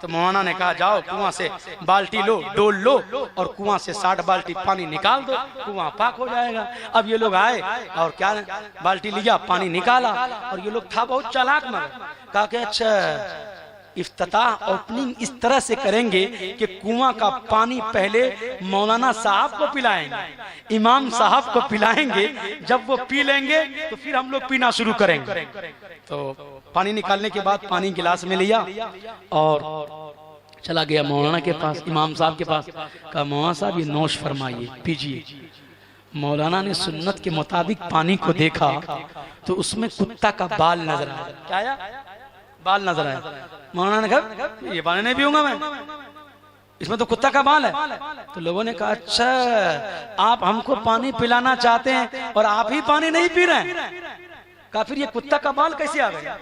تو مولانا نے کہا جاؤ کنواں سے بالٹی لو، ڈول لو اور کنواں سے 60 بالٹی پانی نکال دو، کنواں پاک ہو جائے گا۔ اب یہ لوگ آئے اور کیا بالٹی لیا، پانی نکالا، اور یہ لوگ تھا بہت چالاک، مگر کہا کہ اچھا افتتاح اوپننگ اس طرح سے کریں گے کہ کنواں کا پانی پہلے مولانا صاحب کو پلائیں گے، امام صاحب کو پلائیں گے، جب وہ پی لیں گے تو پھر ہم لوگ پینا شروع کریں گے۔ تو پانی نکالنے کے بعد پانی گلاس میں لیا اور چلا گیا مولانا کے پاس، امام صاحب کے پاس، کہا مولانا صاحب یہ نوش فرمائیے، پیجئے۔ مولانا نے سنت کے مطابق پانی کو دیکھا تو اس میں کتا کا بال نظر آیا۔ کیا آیا؟ بال نظر آیا۔ مولانا نے کہا یہ پانی نہیں پیوں گا میں، اس میں تو کتا کا بال ہے۔ تو لوگوں نے کہا اچھا آپ ہم کو پانی پلانا چاہتے ہیں اور آپ ہی پانی نہیں پی رہے ہیں۔ کہا پھر یہ کتا کا بال کیسے آ گیا؟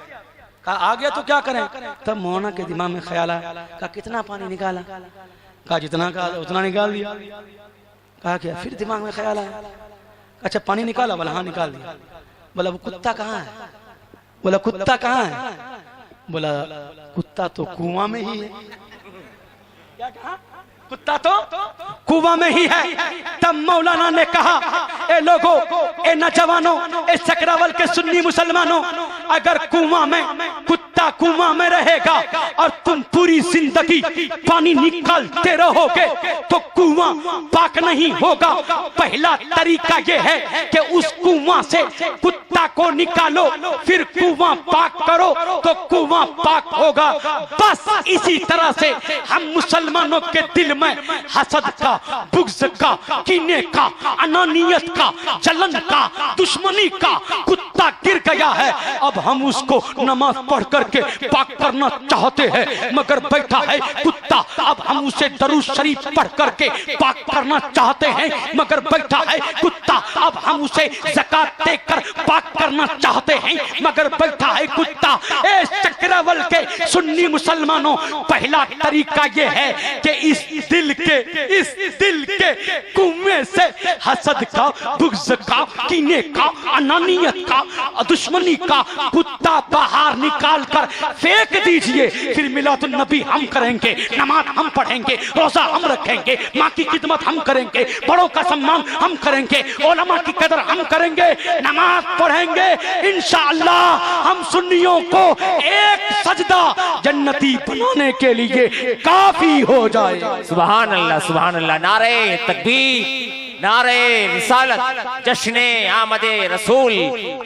کہا آ گیا تو کیا کریں؟ تب مولانا کے دماغ میں خیال آیا، کہا کتنا پانی نکالا؟ کہا جتنا کہا اتنا نکال دیا۔ کہا کیا؟ پھر دماغ میں خیال آیا، اچھا پانی نکالا؟ بولا ہاں نکال دیا۔ بولا وہ کتا کہاں ہے؟ بولا کتا کہاں ہے؟ بولا کتا تو کنواں میں ہی ہے۔ کیا کہا؟ کتا تو کنواں میں ہی ہے۔ تب مولانا نے کہا اے لوگوں، اے نوجوانوں، اے سکراول کے سنی مسلمانوں، اگر کنواں میں کتا کنواں میں رہے گا اور تم پوری زندگی پانی نکالتے رہو گے تو کنواں پاک نہیں ہوگا۔ پہلا طریقہ یہ ہے کہ اس کنواں سے کتا کو نکالو، پھر کنواں پاک کرو تو کنواں پاک ہوگا۔ بس اسی طرح سے ہم مسلمانوں کے دل میں حسد کا، بغض کا، کینے کا، انانیت کا، جلن کا، دشمنی کا کتا گر گیا ہے۔ اب ہم اس کو نماز پڑھ کر کے پاک کرنا چاہتے ہیں مگر بیٹھا ہے کتا۔ اب ہم اسے درود شریف پڑھ کر کے پاک کرنا چاہتے ہیں مگر بیٹھا ہے کتا۔ اب ہم اسے زکات دے کر پاک کرنا چاہتے ہیں مگر بیٹھا ہے کتا۔ اے چکراول کے سنی مسلمانوں، پہلا طریقہ یہ ہے کہ اس دل کے کنویں سے حسد کا، بغض کا، کینے کا، انانیت کا، دشمنی کا کتا باہر نکال کر پھینک دیجئے۔ پھر میلاد النبی ہم کریں گے، نماز ہم پڑھیں گے، روزہ ہم رکھیں گے، ماں کی خدمت ہم کریں گے، بڑوں کا سمان ہم کریں گے، علماء کی قدر ہم کریں گے، نماز پڑھیں گے۔ انشاءاللہ ہم سنیوں کو ایک سجدہ جنتی بنانے کے لیے کافی ہو جائے۔ سبحان اللہ، سبحان اللہ، نعرہ تکبیر، نعرہ رسالت، جشن آمد رسول،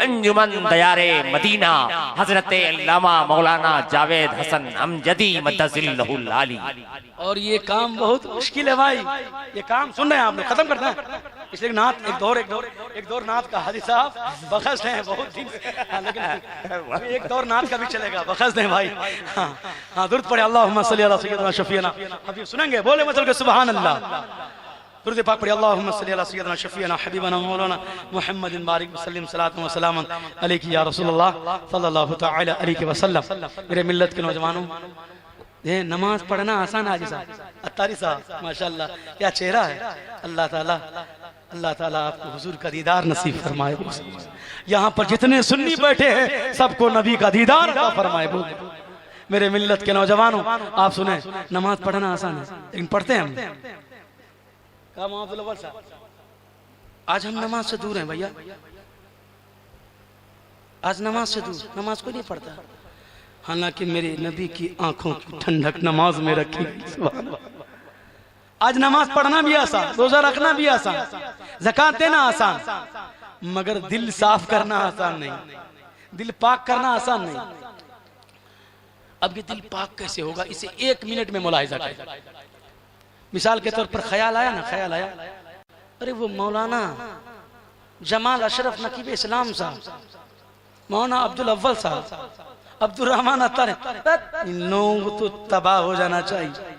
انجمن دیار مدینہ، حضرت علامہ مولانا جاوید حسن امجدی مدظلہ العالی۔ اور یہ کام بہت مشکل ہے بھائی، یہ کام سن رہے ہیں آپ نے، ختم کرنا ہے اس لیے نعت ایک دور نعت کا حاجی صاحب بخش ہیں بہت دن سے، لیکن ایک دور نعت کا بھی چلے گا، بخش دیں بھائی۔ ہاں درود پڑھے اللہم صلی علی سیدنا شفیعنا، ابھی سنیں گے، بولے مطلب کہ سبحان اللہ، درود پاک پڑھے اللہم صلی علی سیدنا شفیعنا حبیبنا مولانا محمد بارک وسلم صلاۃ و سلام علیک یا رسول اللہ صلی اللہ تعالی علیہ وسلم۔ میرے ملت کے نوجوانوں، یہ نماز پڑھنا آسان حاجی صاحب، اتاری صاحب ماشاءاللہ کیا چہرہ ہے۔ اللہ تعالیٰ آپ کو حضور کا دیدار نصیب فرمائے۔ یہاں پر جتنے سنی بیٹھے ہیں سب کو نبی کا دیدار عطا فرمائے۔ میرے ملت کے نوجوانوں، آپ سنیں، نماز پڑھنا آسان ہے لیکن پڑھتے ہیں ہم۔ کہا محمد الاول صاحب آج ہم نماز سے دور ہیں بھیا، آج نماز سے دور، نماز کوئی نہیں پڑھتا، حالانکہ میرے نبی کی آنکھوں کی ٹھنڈک نماز میں رکھی۔ آج نماز پڑھنا بھی آسان، روزہ رکھنا بھی آسان، زکات دینا آسان، مگر دل صاف کرنا آسان نہیں، دل پاک کرنا آسان نہیں۔ اب یہ دل پاک کیسے ہوگا، اسے ایک منٹ میں ملاحظہ کریں۔ مثال کے طور پر خیال آیا، ارے وہ مولانا جمال اشرف نقیب اسلام صاحب، مولانا عبدالاول صاحب، عبدالرحمن عطار، ان لوگوں تو تباہ ہو جانا چاہیے،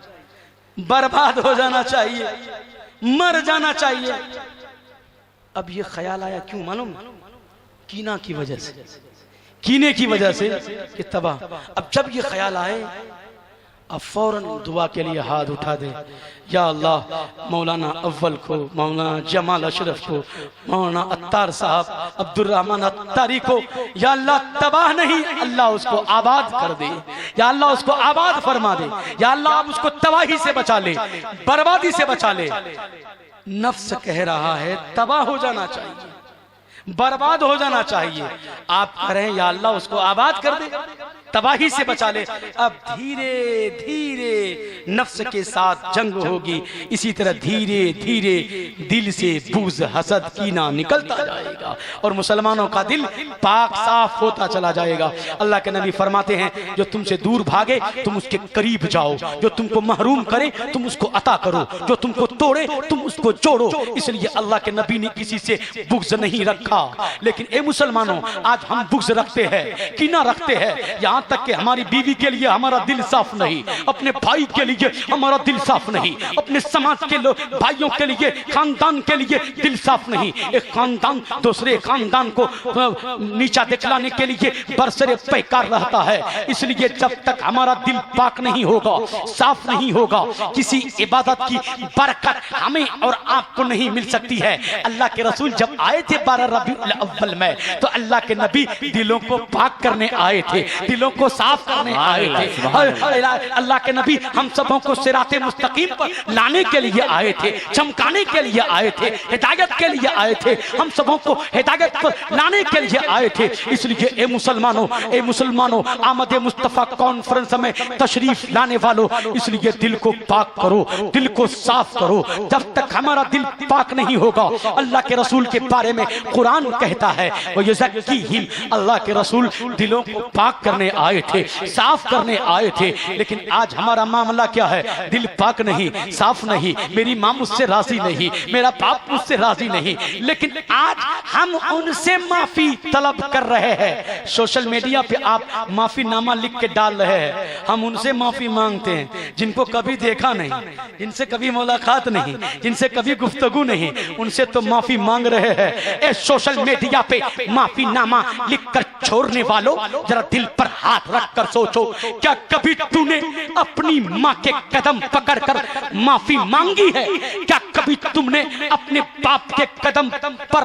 برباد ہو جانا چاہیے، مر جانا چاہیے۔ اب یہ خیال آیا کیوں معلوم؟ کینہ کی وجہ سے، کینے کی وجہ سے کہ تباہ۔ اب جب یہ خیال آئے اب فوراً دعا کے لیے ہاتھ اٹھا دے، یا اللہ مولانا اول کو، مولانا جمال اشرف کو، مولانا عطار صاحب عبدالرحمن عطاری کو یا اللہ تباہ نہیں، اللہ اس کو آباد کر دے، یا اللہ اس کو آباد فرما دے، یا اللہ آپ اس کو تباہی سے بچا لے، بربادی سے بچا لے۔ نفس کہہ رہا ہے تباہ ہو جانا چاہیے، برباد ہو جانا چاہیے، آپ کہہ رہے ہیں یا اللہ اس کو آباد کر دے، تباہی سے بچا لے۔ اب دھیرے دھیرے نفس کے ساتھ جنگ ہوگی، اسی طرح دھیرے دھیرے دل سے بغض، حسد، کینہ نکلتا جائے گا اور مسلمانوں کا دل پاک صاف ہوتا چلا جائے گا۔ اللہ کے نبی فرماتے ہیں جو تم سے دور بھاگے تم اس کے قریب جاؤ، جو تم کو محروم کرے تم اس کو عطا کرو، جو تم کو توڑے تم اس کو جوڑو۔ اس لیے اللہ کے نبی نے کسی سے بغض نہیں رکھا، لیکن اے مسلمانوں آج ہم بغض رکھتے ہیں، کینہ رکھتے ہیں، یہاں تک کہ ہماری بیوی کے لیے ہمارا دل صاف نہیں، اپنے بھائی کے لیے ہمارا دل صاف نہیں، اپنے سماج کے بھائیوں کے لیے، خاندان کے لیے دل صاف نہیں۔ ایک خاندان دوسرے خاندان کو نیچا دکھلانے کے لیے برسر پیکار رہتا ہے۔ اس لیے جب تک ہمارا دل پاک نہیں ہوگا، صاف نہیں ہوگا، کسی عبادت کی برکت ہمیں اور آپ کو نہیں مل سکتی ہے۔ اللہ کے رسول جب آئے تھے 12 ربیع الاول میں تو اللہ کے نبی دلوں کو پاک کرنے آئے تھے، دلوں دلوں کو صاف کرنے آئے تھے۔ اللہ کے نبی ہم سبوں کو صراط مستقیم پر لانے کے لیے آئے تھے، چمکانے کے لیے آئے تھے، ہدایت کے لیے آئے تھے، ہم سبوں کو ہدایت پر لانے کے لیے آئے تھے۔ اس لیے اے مسلمانوں آمد مصطفیٰ کانفرنس میں تشریف لانے والوں، اس لیے دل کو پاک کرو، دل کو صاف کرو۔ جب تک ہمارا دل پاک نہیں ہوگا، اللہ کے رسول کے بارے میں قرآن کہتا ہے وَيُزَكِّيهِمْ، اللہ کے رسول دلوں کو پاک کرنے آئے تھے، صاف کرنے آئے تھے۔ لیکن آج ہمارا معاملہ کیا ہے؟ دل پاک نہیں، صاف نہیں، میری ماں مجھ سے راضی نہیں، میرا باپ مجھ سے راضی نہیں، لیکن آج ہم ان سے معافی طلب کر رہے ہیں۔ سوشل میڈیا پہ آپ معافی نامہ لکھ کے ڈال رہے ہیں، ہم ان سے معافی مانگتے ہیں جن کو کبھی دیکھا نہیں، جن سے کبھی ملاقات نہیں، جن سے کبھی گفتگو نہیں، ان سے تو معافی مانگ رہے ہیں۔ اے سوشل میڈیا پہ معافی نامہ لکھ کر چھوڑنے والوں، ذرا دل پر ہاتھ رکھ کر سوچو، کیا کبھی تو نے اپنی ماں کے قدم پکڑ کر معافی مانگی ہے؟ کیا کبھی تم نے اپنے باپ کے قدم پر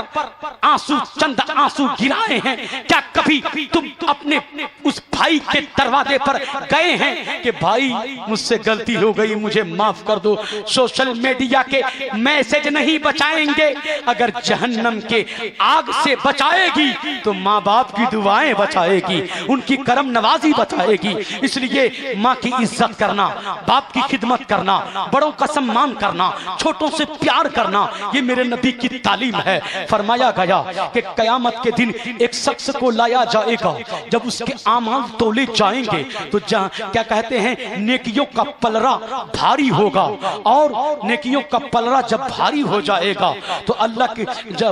چند آنسو گرائے ہیں؟ کیا کبھی تم اپنے اس بھائی کے دروازے پر گئے ہیں کہ بھائی مجھ سے غلطی ہو گئی، مجھے معاف کر دو؟ سوشل میڈیا کے میسج نہیں بچائیں گے، اگر جہنم کے آگ سے بچائے گی تو ماں باپ کی دعائیں بچائے گی، ان کی کرم نوازی بچائے گی۔ اس لیے ماں کی عزت کرنا، باپ کی خدمت کرنا، بڑوں کا سمان کرنا، چھوٹوں سے پیار کرنا، یہ میرے نبی کی تعلیم ہے۔ فرمایا گیا کہ قیامت کے دن ایک شخص کو لایا جائے گا، جب اس کے اعمال تولے جائیں گے تو کیا کہتے ہیں، نیکیوں کا پلڑا بھاری ہوگا، اور نیکیوں کا پلڑا جب بھاری ہو جائے گا تو اللہ کے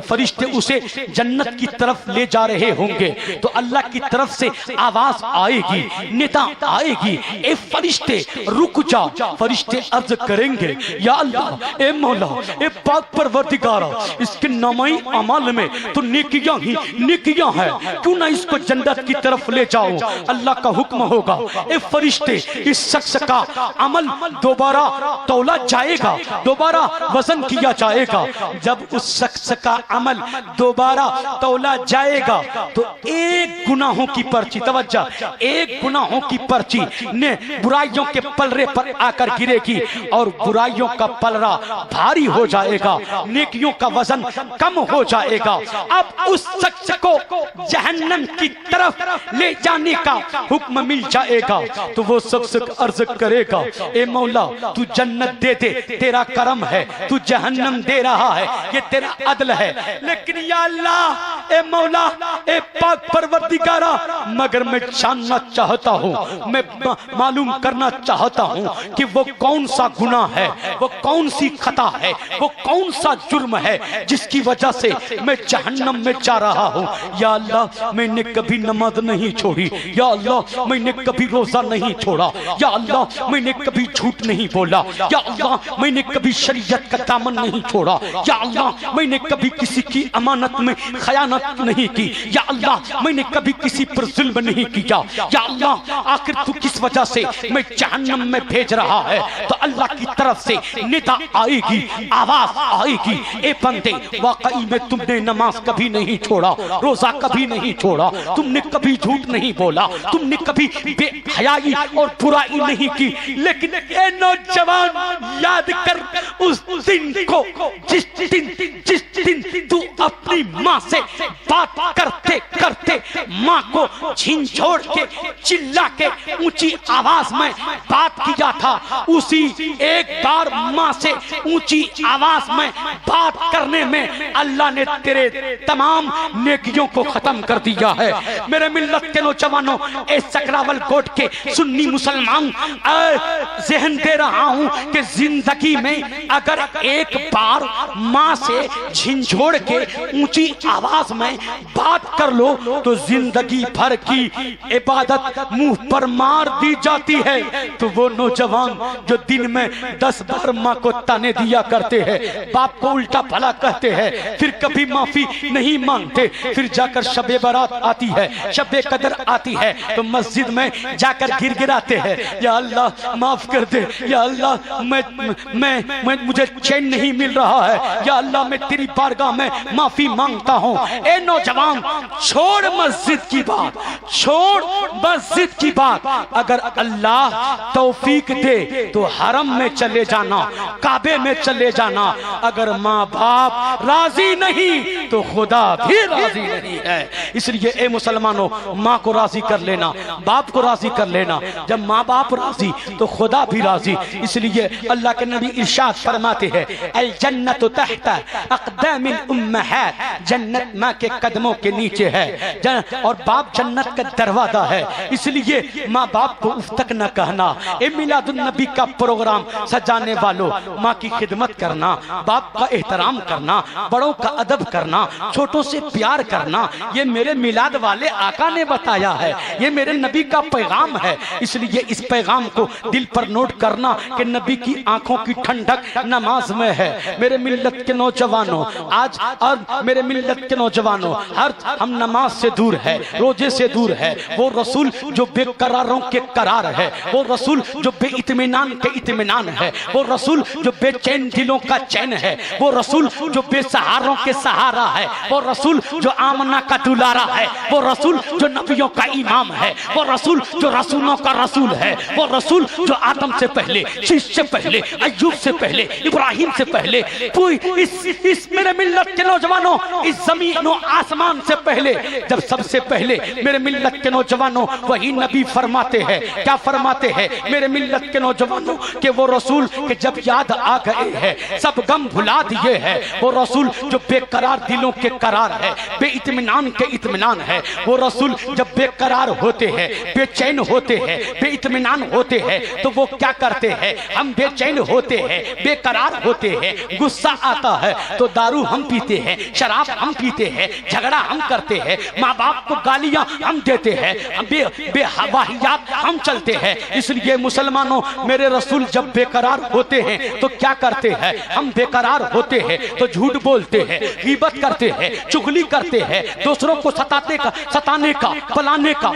فرشتے اسے جنت کی طرف لے جا رہے ہوں گے، تو اللہ کی طرف سے آواز آئے گی، ندا آئے گی، اے فرشتے رک جا۔ فرشتے عرض کریں گے یا اللہ، اے مولا، اے پاک پروردگارا، اس کے نامۂ اعمال میں تو نیکیاں ہی نیکیاں ہیں، کیوں نہ اس کو جنت کی طرف لے جاؤ؟ اللہ کا حکم ہوگا، اے فرشتے اس شخص کا عمل دوبارہ تولا جائے گا، دوبارہ وزن کیا جائے گا۔ جب اس شخص کا عمل دوبارہ تولا جائے گا تو ایک گناہوں کی پرچی، توجہ، ایک گناہوں کی پرچی نے برائیوں کے پلڑے پر آ کر گرے گی، اور برائیوں کا پلڑا بھاری ہو جائے گا، نیکیوں کا وزن کم ہو جائے گا۔ اب اس شخص کو جہنم کی طرف لے جانے کا حکم مل جائے گا، تو وہ شخص عرض کرے گا، اے مولا تو جنت دے دے، تیرا کرم ہے، تو جہنم دے رہا ہے، یہ تیرا عدل ہے، لیکن یا اللہ، اے مولا، اے پاک پروردگارا، مگر میں جاننا چاہتا ہوں، میں معلوم کرنا چاہتا ہوں کہ وہ کون سا گناہ ہے، وہ کون سی خطا ہے، وہ کون سا جرم ہے جس کی وجہ سے میں جہنم میں جا رہا ہوں۔ یا اللہ، میں نے کبھی نماز نہیں چھوڑی، یا اللہ میں نے کبھی روزہ نہیں چھوڑا، یا اللہ میں نے کبھی جھوٹ نہیں بولا، یا اللہ میں نے کبھی شریعت کا دامن نہیں چھوڑا، یا اللہ میں نے کبھی کسی کی امانت میں خیانت نہیں کی، یا اللہ میں نے کبھی کسی پر ظلم نہیں کیا، یا اللہ آخر تو کس وجہ سے میں جہنم میں بھیج رہا ہے؟ تو اللہ کی طرف سے ندا آئے گی، آواز آئے گی، اے بندے، واقعی میں تم نے نماز کبھی نہیں چھوڑا، روزہ کبھی نہیں چھوڑا، تم نے کبھی جھوٹ نہیں بولا، تم نے کبھی بے حیائی اور برائی نہیں کی، لیکن اے نوجوان، یاد کر اس دن کو، جس دن تو اپنی ماں سے بات کرتے کرتے ماں کو جھنجھوڑ کے چلا کے اونچی آواز میں بات کیا تھا، اسی ایک بار ماں سے اونچی آواز میں بات کرنے میں اللہ نے تیرے تمام نیکیوں کو ختم کر دیا ہے۔ میرے ملت کے نوجوانوں، اے سکراول کوٹ کے سنی مسلمان، ذہن دے رہا ہوں کہ زندگی میں اگر ایک بار ماں سے جھنجھوڑ کے اونچی آواز میں بات کر لو تو زندگی بھر کی عبادت منہ پر مار دی جاتی ہے۔ تو وہ نوجوان جو دن میں 10 بار ماں کو تانے دیا کرتے ہیں، باپ کو الٹا بھلا کہتے ہیں، پھر کبھی معافی نہیں مانگتے، پھر جا کر شب برات آتی ہے، شب قدر آتی ہے تو مسجد میں جا کر گر گراتے ہیں، یا اللہ معاف کر دے، یا اللہ مجھے چین نہیں مل رہا ہے، یا اللہ میں تیری بارگاہ میں معافی مانگتا ہوں۔ اے نوجوان، چھوڑ مسجد کی بات، چھوڑ مسجد کی بات، اگر اللہ توفیق دے تو حرم میں چلے جانا، کعبے میں چلے جانا، اگر ماں باپ راضی نہیں تو خدا بھی راضی نہیں ہے۔ اس لیے اے مسلمانوں، ماں کو راضی کر لینا، باپ کو راضی کر لینا، جب ماں باپ راضی تو خدا بھی راضی۔ اس لیے اللہ کے نبی ارشاد فرماتے ہیں الجنت تحت اقدام الامہات، جنت ماں کے قدموں کے نیچے ہے، اور باپ جنت کا دروازہ ہے۔ اس لیے ماں باپ کو اف تک نہ کہنا۔ اے میلاد النبی کا پروگرام سجانے والوں، ماں کی خدمت کرنا، باپ کا احترام کرنا، بڑوں کا ادب کرنا، چھوٹوں سے پیار کرنا، یہ میرے میلاد والے آقا نے بتایا ہے، یہ میرے نبی کا پیغام ہے۔ اس لیے اس پیغام کو دل پر نوٹ کرنا کہ نبی کی آنکھوں کی ٹھنڈک نماز میں ہے۔ میرے ملت کے نوجوانوں، آج اور میرے ملت کے نوجوانوں، ہم نماز سے دور ہے، روزے سے دور ہے۔ وہ رسول جو بے قراروں کے قرار ہے، وہ رسول جو بے اطمینان کے اطمینان ہے، وہ رسول جو بے چین دلوں کا چین ہے، وہ رسول جو بے سہاروں کے سہارا ہے، وہ رسول جو آمنہ کا دلارا ہے، وہ رسول جو نبیوں کا امام ہے، وہ رسول جو رسولوں کا رسول ہے، وہ رسول جو آدم سے پہلے، شیش سے پہلے، ایوب سے پہلے، ابراہیم سے پہلے، اس میرے ملت کے نوجوانوں، اس زمین و آسمان سے پہلے، جب سب سے پہلے میرے ملت کے نوجوانوں وہی نبی فرماتے ہیں، کیا فرماتے ہیں میرے ملت کے نوجوانوں، کہ وہ رسول کہ جب یاد آ گئے ہیں سب غم بھلا دیے ہیں، وہ رسول جو بے قرار دلوں کے قرار ہے، بے اطمینان کے اطمینان ہے، وہ رسول جب بے قرار ہوتے ہیں، بے چین ہوتے ہیں، بے اطمینان ہوتے ہیں، تو وہ کیا کرتے ہیں؟ ہم بے چین ہوتے ہیں، بے قرار ہوتے ہیں، غصہ آتا ہے تو دارو ہم پیتے ہیں، شراب ہم پیتے ہیں، جھگڑا ہم کرتے ہیں، ماں باپ کو گالیاں ہم دیتے ہیں، بے واہیات ہم چلتے ہیں۔ اس لیے مسلمانوں، میرے رسول جب بے قرار ہوتے ہیں تو کیا کرتے ہیں؟ ہم بے قرار ہوتے ہیں تو جھوٹ بولتے ہیں، غیبت کرتے ہیں، چغلی کرتے ہیں، دوسروں کو ستانے کا پلانے کا،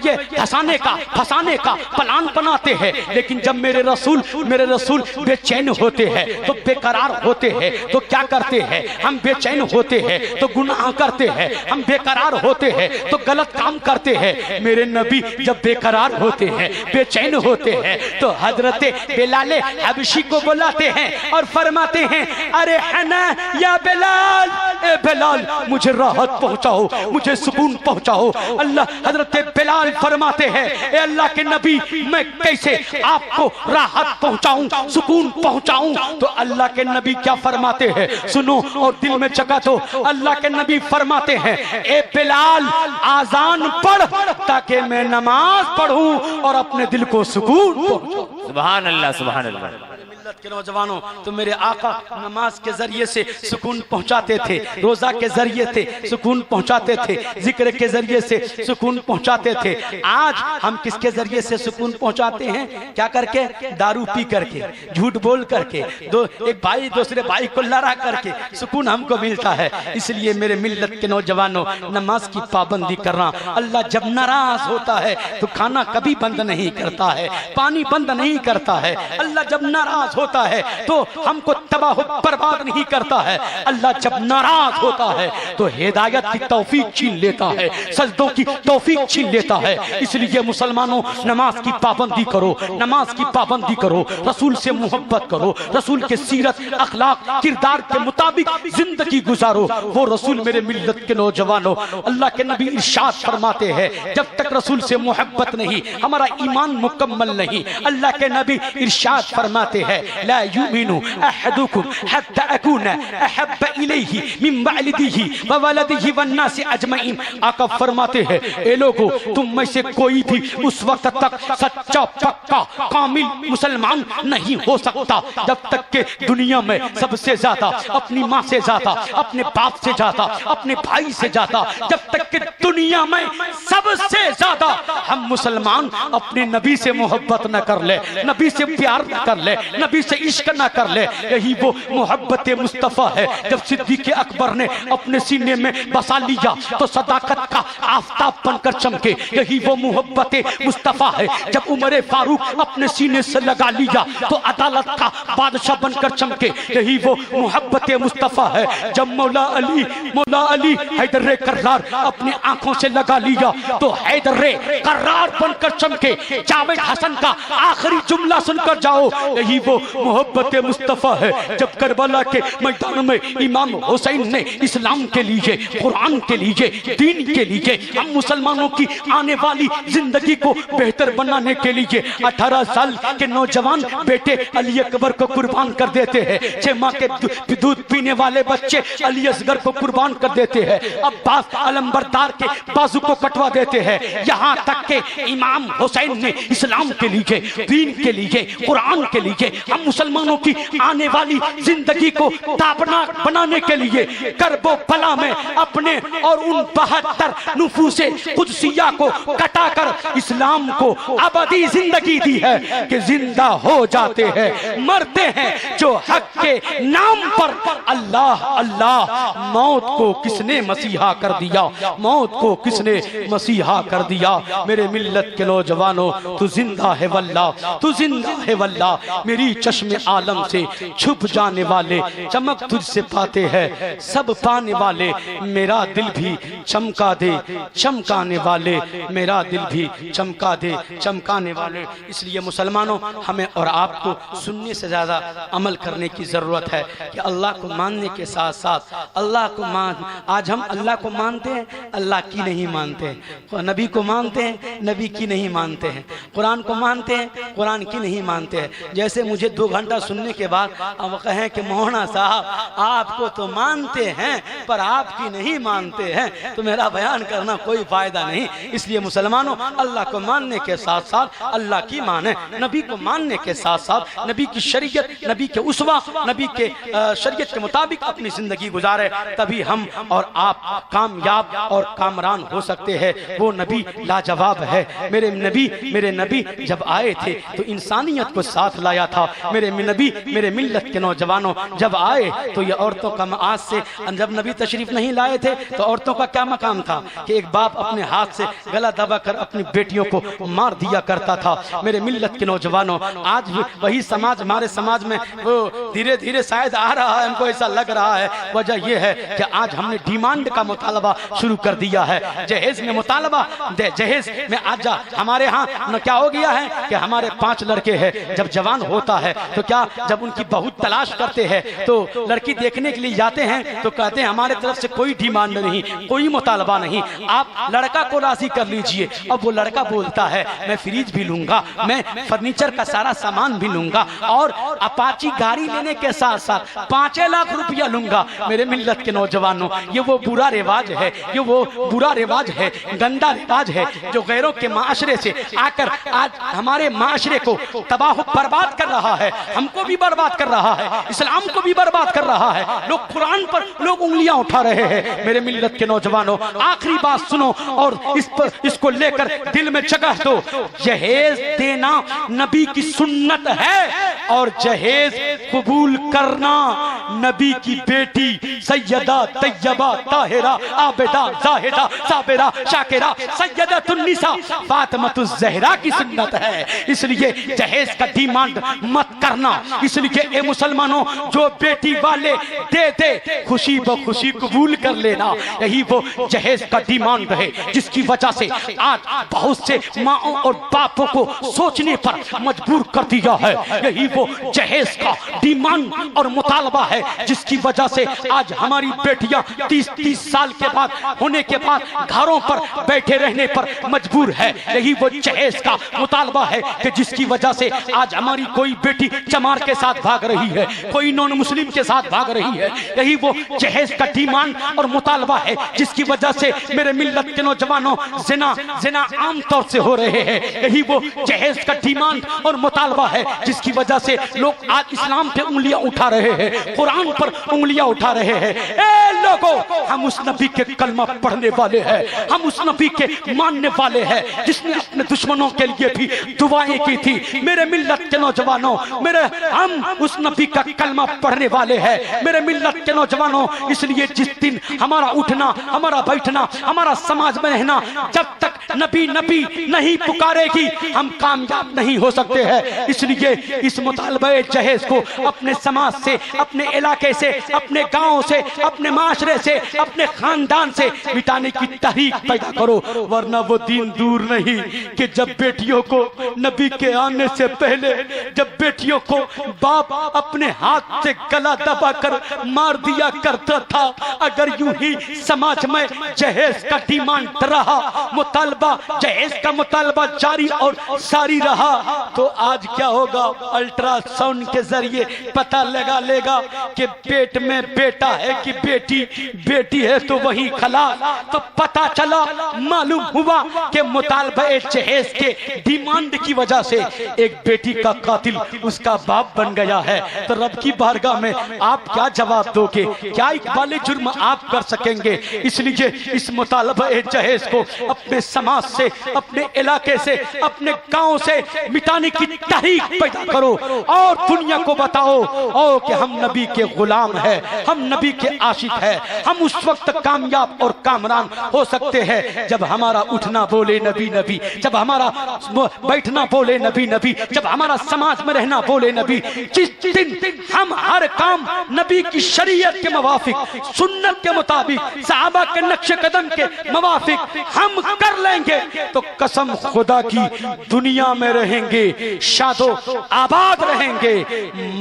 یہ ہنسانے کا پھنسانے کا پلان بناتے ہیں۔ لیکن جب میرے رسول بے چین ہوتے ہیں تو بے قرار ہوتے ہیں تو کیا کرتے ہیں؟ ہم بے چین ہوتے ہیں تو گناہ کرتے ہیں، ہم بے قرار ہوتے ہیں تو غلط کام کرتے ہیں۔ میرے نبی جب بے قرار ہوتے ہیں، بے چین ہوتے ہیں تو حضرت بلال حبشی کو بلاتے ہیں اور فرماتے ہیں ارے حنا یا بلال، اے بلال مجھے راحت پہنچاؤ، مجھے سکون پہنچاؤ۔ اللہ حضرت بلال فرماتے ہیں اے اللہ کے نبی میں کیسے آپ کو راحت پہنچاؤں، سکون پہنچاؤں؟ تو اللہ کے نبی کیا فرماتے ہیں؟ سنو اور دل میں جگہ دو۔ اللہ کے نبی فرماتے ہیں اے بلال آذان پڑھ تاکہ میں نماز پڑھوں اور اپنے دل کو سکون پہنچاؤں۔ سبحان اللہ، سبحان اللہ۔ ملت کے نوجوانوں، تو میرے آقا نماز کے ذریعے سے سکون پہنچاتے تھے، روزہ کے ذریعے سے سکون پہنچاتے تھے، ذکر کے ذریعے سے سکون پہنچاتے تھے۔ آج ہم کس کے ذریعے سے سکون پہنچاتے ہیں؟ کیا کر کے؟ دارو پی کر کے، جھوٹ بول کر کے، ایک بھائی دوسرے بھائی کو لڑا کر کے سکون ہم کو ملتا ہے۔ اس لیے میرے ملت کے نوجوانوں، نماز کی پابندی کرنا۔ اللہ جب ناراض ہوتا ہے تو کھانا کبھی بند نہیں کرتا ہے، پانی بند نہیں کرتا ہے۔ اللہ جب ناراض ہوتا ہے تو ہم کو تباہ و برباد نہیں کرتا ہے۔ اللہ جب ناراض ہوتا ہے تو ہدایت کی توفیق چھین لیتا ہے، سجدوں کی توفیق چھین لیتا ہے۔ اس لیے مسلمانوں، نماز کی پابندی کرو، نماز کی پابندی کرو، رسول سے محبت کرو، رسول کے سیرت اخلاق کردار کے مطابق زندگی گزارو۔ وہ رسول میرے ملت کے نوجوانوں، اللہ کے نبی ارشاد فرماتے ہیں جب تک رسول سے محبت نہیں ہمارا ایمان مکمل نہیں۔ اللہ کے نبی ارشاد فرماتے ہیں لا یؤمن احدکم حتی اکون احب الیہ من والدہ وولدہ والناس اجمعین۔ آقا فرماتے ہیں اے لوگو، تم میں سے کوئی بھی اس وقت تک سچا پکا کامل مسلمان نہیں ہو سکتا جب تک کہ دنیا میں سب سے زیادہ اپنی ماں سے زیادہ، اپنے باپ سے زیادہ، اپنے بھائی سے زیادہ، جب تک کہ دنیا میں سب سے زیادہ ہم مسلمان اپنے نبی سے محبت نہ کر لے، نبی سے پیار نہ کر لے، نبی سے عشق نہ کر لے، یہی وہ محبت مصطفیٰ ہے۔ جب صدیق اکبر نے اپنے سینے میں بسا لیا تو صداقت کا آفتاب بن کر چمکے، یہی وہ محبت مصطفیٰ ہے۔ جب عمر فاروق اپنے سینے سے لگا لیا تو عدالت کا بادشاہ بن کر چمکے، یہی وہ محبت مصطفیٰ ہے۔ جب مولا علی حیدر کرار اپنی آنکھوں سے لگا لیا تو حیدر کرار بن کر چمکے۔ جاوید حسن کا آخری جملہ سن کر جاؤ، یہی وہ محبت مصطفیٰ ہے۔ جب کربلا کے میدان میں امام حسین نے اسلام کے لیے، قرآن کے لیے، دین کے لیے، ہم مسلمانوں کی آنے والی زندگی کو بہتر بنانے کے لیے 18 سال کے نوجوان بیٹے علی اکبر کو قربان کر دیتے ہیں، 6 ماہ کے دودھ پینے والے بچے علی اصغر کو قربان کر دیتے ہیں، عباس علمبردار کے بازو کو کٹوا دیتے ہیں، یہاں تک کہ امام حسین نے اسلام کے لیے، دین کے لیے، قرآن کے لیے، ہم مسلمانوں کی آنے والی زندگی کو تابناک بنانے کے لیے کرب و بلا میں اپنے اور ان 72 نفوس قدسیہ کو کٹا کر اسلام کو ابدی زندگی دی ہے کہ زندہ ہو جاتے ہیں، مرتے ہیں جو حق کے نام پر۔ اللہ اللہ، موت کو کس نے مسیحا کر دیا، موت کو کس نے مسیحا کر دیا۔ میرے ملت کے نوجوانوں، تو زندہ ہے واللہ، تو زندہ ہے واللہ۔ میری چشم عالم سے چھپ جانے والے چمک تجھ سے پاتے ہیں، سب پانے والے میرا دل بھی چمکا دے، چمکانے والے میرا دل بھی چمکا دے، چمکانے والے۔ اس لیے مسلمانوں، ہمیں اور آپ کو سننے سے زیادہ عمل کرنے کی ضرورت ہے کہ اللہ کو ماننے کے ساتھ ساتھ اللہ کو آج ہم اللہ کو مانتے ہیں، اللہ کی نہیں مانتے ہیں، نبی کو مانتے ہیں، نبی کی نہیں مانتے ہیں، قرآن کو مانتے ہیں، قرآن کی نہیں مانتے ہیں۔ جیسے مجھے 2 گھنٹہ سننے کے بعد وہ کہیں کہ مولانا صاحب آپ کو تو مانتے ہیں پر آپ کی نہیں مانتے ہیں، تو میرا بیان کرنا کوئی فائدہ نہیں۔ اس لیے مسلمانوں، اللہ کو ماننے کے ساتھ ساتھ اللہ کی مانیں، نبی کو ماننے کے ساتھ ساتھ نبی کی شریعت، نبی کے اسوہ، نبی کے شریعت کے مطابق اپنی زندگی گزارے، تبھی ہم اور آپ کامیاب اور کامران ہو سکتے ہیں۔ وہ نبی لاجواب ہے۔ میرے نبی جب آئے تھے تو انسانیت کو ساتھ لایا تھا۔ میرے نبی، میرے ملت کے نوجوانوں، جب آئے تو یہ عورتوں کا آج سے، جب نبی تشریف نہیں لائے تھے تو عورتوں کا کیا مقام تھا کہ ایک باپ اپنے ہاتھ سے گلا دبا کر اپنی بیٹیوں کو مار دیا کرتا تھا۔ میرے ملت کے نوجوانوں، آج وہی سماج، ہمارے سماج میں وہ دھیرے دھیرے شاید آ رہا ہے، ہم کو ایسا لگ رہا ہے۔ وجہ یہ ہے کہ آج ہم نے ڈیمانڈ کا مطالبہ شروع کر دیا ہے، جہیز میں مطالبہ، جہیز میں آج ہمارے ہاں کیا ہو گیا ہے کہ ہمارے 5 لڑکے ہیں، جب جوان ہوتا ہے تو کیا جب ان کی بہو تلاش کرتے ہیں تو لڑکی دیکھنے کے لیے جاتے ہیں تو کہتے ہیں ہمارے طرف سے کوئی ڈیمانڈ نہیں، کوئی مطالبہ نہیں، آپ لڑکا کو راضی کر لیجئے۔ اب وہ لڑکا بولتا ہے میں فریج بھی لوں گا، میں فرنیچر کا سارا سامان بھی لوں گا اور اپاچی گاڑی لینے کے ساتھ ساتھ 5 لاکھ روپیہ لوں گا۔ میرے ملت کے نوجوانوں، یہ وہ برا رواج ہے، یہ وہ برا رواج ہے، گندا رواج ہے جو غیروں کے معاشرے سے آ کر آج ہمارے معاشرے کو تباہ و برباد کر رہا ہے، ہم کو بھی برباد کر رہا ہے، اسلام کو بھی برباد کر رہا ہے۔ لوگ قرآن پر انگلیاں اٹھا رہے ہیں۔ میرے ملت کے نوجوانوں، آخری بات سنو اور اس کو لے کر دل میں جگہ دو۔ جہیز دینا نبی کی سنت ہے اور جہیز قبول کرنا نبی کی بیٹی سیدہ طیبہ طاہرہ عابدہ زاہدہ صابرہ شاکرہ سیدۃ النساء فاطمۃ الزہرا کی سنت ہے۔ اس لیے جہیز کا ڈیمانڈ مت کرنا۔ اس لیے اے مسلمانوں، جو بیٹی والے دے دے خوشی بخوشی قبول کر لینا، یہی وہ جہیز کا ڈیمانڈ ہے جس کی وجہ سے آج بہت سے ماں اور باپوں کو سوچنے پر مجبور کر دیا ہے۔ یہی وہ جہیز کا ڈیمانڈ اور مطالبہ ہے جس کی وجہ سے آج ہماری بیٹیاں 30 سال کے بعد ہونے کے بعد گھروں پر بیٹھے رہنے پر مجبور ہے۔ یہی وہ جہیز کا مطالبہ ہے کہ جس کی وجہ سے آج ہماری کوئی بیٹی چمار کے ساتھ بھاگ رہی ہے، کوئی نون مسلم کے ساتھ بھاگ رہی ہے۔ یہی وہ جہیز کا ڈیمانڈ اور مطالبہ ہے جس کی وجہ سے میرے ملت کے نوجوانوں زنا عام طور سے ہو رہے ہیں۔ یہی وہ جہیز کا ڈیمانڈ اور مطالبہ ہے جس کی وجہ سے لوگ آج اسلام پہ انگلیاں اٹھا رہے ہیں، قرآن پر انگلیاں اٹھا رہے ہیں۔ اے لوگوں، ہم اس نبی کے کلمہ پڑھنے والے ہیں، ہم اس نبی کے ماننے والے ہیں جس نے اپنے دشمنوں کے لیے بھی دعائیں کی تھی۔ میرے ملت کے نوجوانوں، ہم اس نبی کا کلمہ پڑھنے والے ہیں میرے ملت کے نوجوانوں۔ اس لیے جس دن ہمارا اٹھنا، ہمارا بیٹھنا، ہمارا سماج میں رہنا، جب تک نبی نبی نہیں پکارے گی ہم کامیاب نہیں ہو سکتے ہیں۔ اس لیے اس مطالبہ جہیز کو اپنے سماج سے، اپنے علاقے سے، اپنے گاؤں سے، اپنے معاشرے سے، اپنے خاندان سے مٹانے کی تحریک پیدا کرو، ورنہ وہ دین دور نہیں کہ جب بیٹیوں کو نبی کے آنے سے پہلے، جب بیٹیوں کو باپ اپنے ہاتھ سے گلا دبا کر مار دیا کرتا تھا، اگر یوں ہی سماج میں جہیز کا ڈیمانڈ رہا، مطالبہ جہیز کا مطالبہ جاری اور ساری رہا، تو آج کیا ہوگا؟ الٹرا ساؤنڈ کے ذریعے پتہ لگا لے گا کہ پیٹ میں بیٹا ہے کہ بیٹی، بیٹی ہے تو وہی خلا۔ تو پتہ چلا، معلوم ہوا کہ مطالبہ جہیز کے ڈیمانڈ کی وجہ سے ایک بیٹی کا قاتل اس کا باپ بن گیا ہے۔ تو رب کی بارگاہ میں آپ کیا جواب دو گے؟ کیا اقبال جرم آپ کر سکیں گے؟ اس لیے اس مطالبہ جہیز کو اپنے سماج سے، اپنے علاقے سے، اپنے گاؤں سے مٹانے کی تحریک پیدا کرو اور دنیا کو بتاؤ کہ ہم نبی کے غلام ہیں، ہم نبی کے عاشق ہیں۔ ہم اس وقت کامیاب اور کامران ہو سکتے ہیں جب ہمارا اٹھنا بولے نبی نبی، جب ہمارا بیٹھنا بولے نبی نبی، جب ہمارا سماج میں رہنا بولے نبی۔ جس دن ہم ہر کام نبی کی شریعت کے موافق، سنت کے مطابق، صحابہ کے نقش قدم کے موافق ہم کر لیں گے تو قسم خدا کی دنیا میں رہیں گے، شاد و آباد رہیں گے،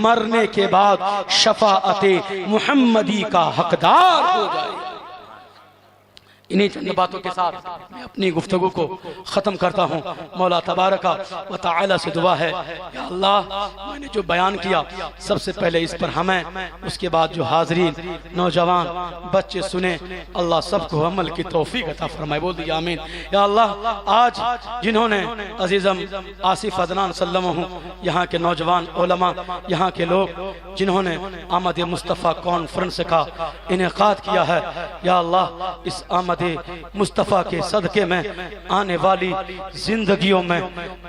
مرنے کے بعد شفاعت محمدی کا حقدار ہو جائے گا۔ انہی چند باتوں کے ساتھ میں اپنی گفتگو کو ختم کرتا ہوں۔ مولا تبارک و تعالی سے دعا ہے، یا اللہ میں نے جو بیان کیا سب سے پہلے اس پر ہمیں، اس کے بعد جو حاضرین نوجوان بچے سنیں، اللہ سب کو عمل کی توفیق عطا فرمائے۔ بول دیجئے آمین۔ یا اللہ آج جنہوں نے عزیزم آصف عدنان سلمہ یہاں کے نوجوان علماء، یہاں کے لوگ جنہوں نے آمد مصطفیٰ کانفرنس کا انعقاد کیا ہے، یا اللہ اس آمد مصطفیٰ کے صدقے میں آنے والی زندگیوں میں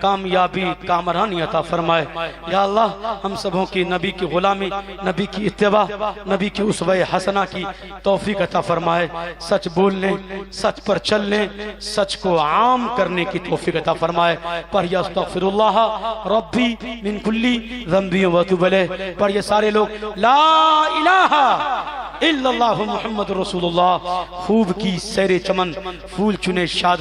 کامیابی، کامرانی عطا فرمائے۔ یا اللہ ہم سبوں کی نبی کی غلامی، نبی کی اتباع، نبی کی اسوہ حسنہ کی توفیق عطا فرمائے۔ سچ بولنے، سچ پر چلنے، سچ کو عام کرنے کی توفیق عطا فرمائے۔ پڑھیے استغفر اللہ ربی من کلی ذنب و اتوب الیہ۔ پڑھیے سارے لوگ لا الہ الا اللہ محمد رسول اللہ۔ خوب کی سیر چمن، پھول چنے شاد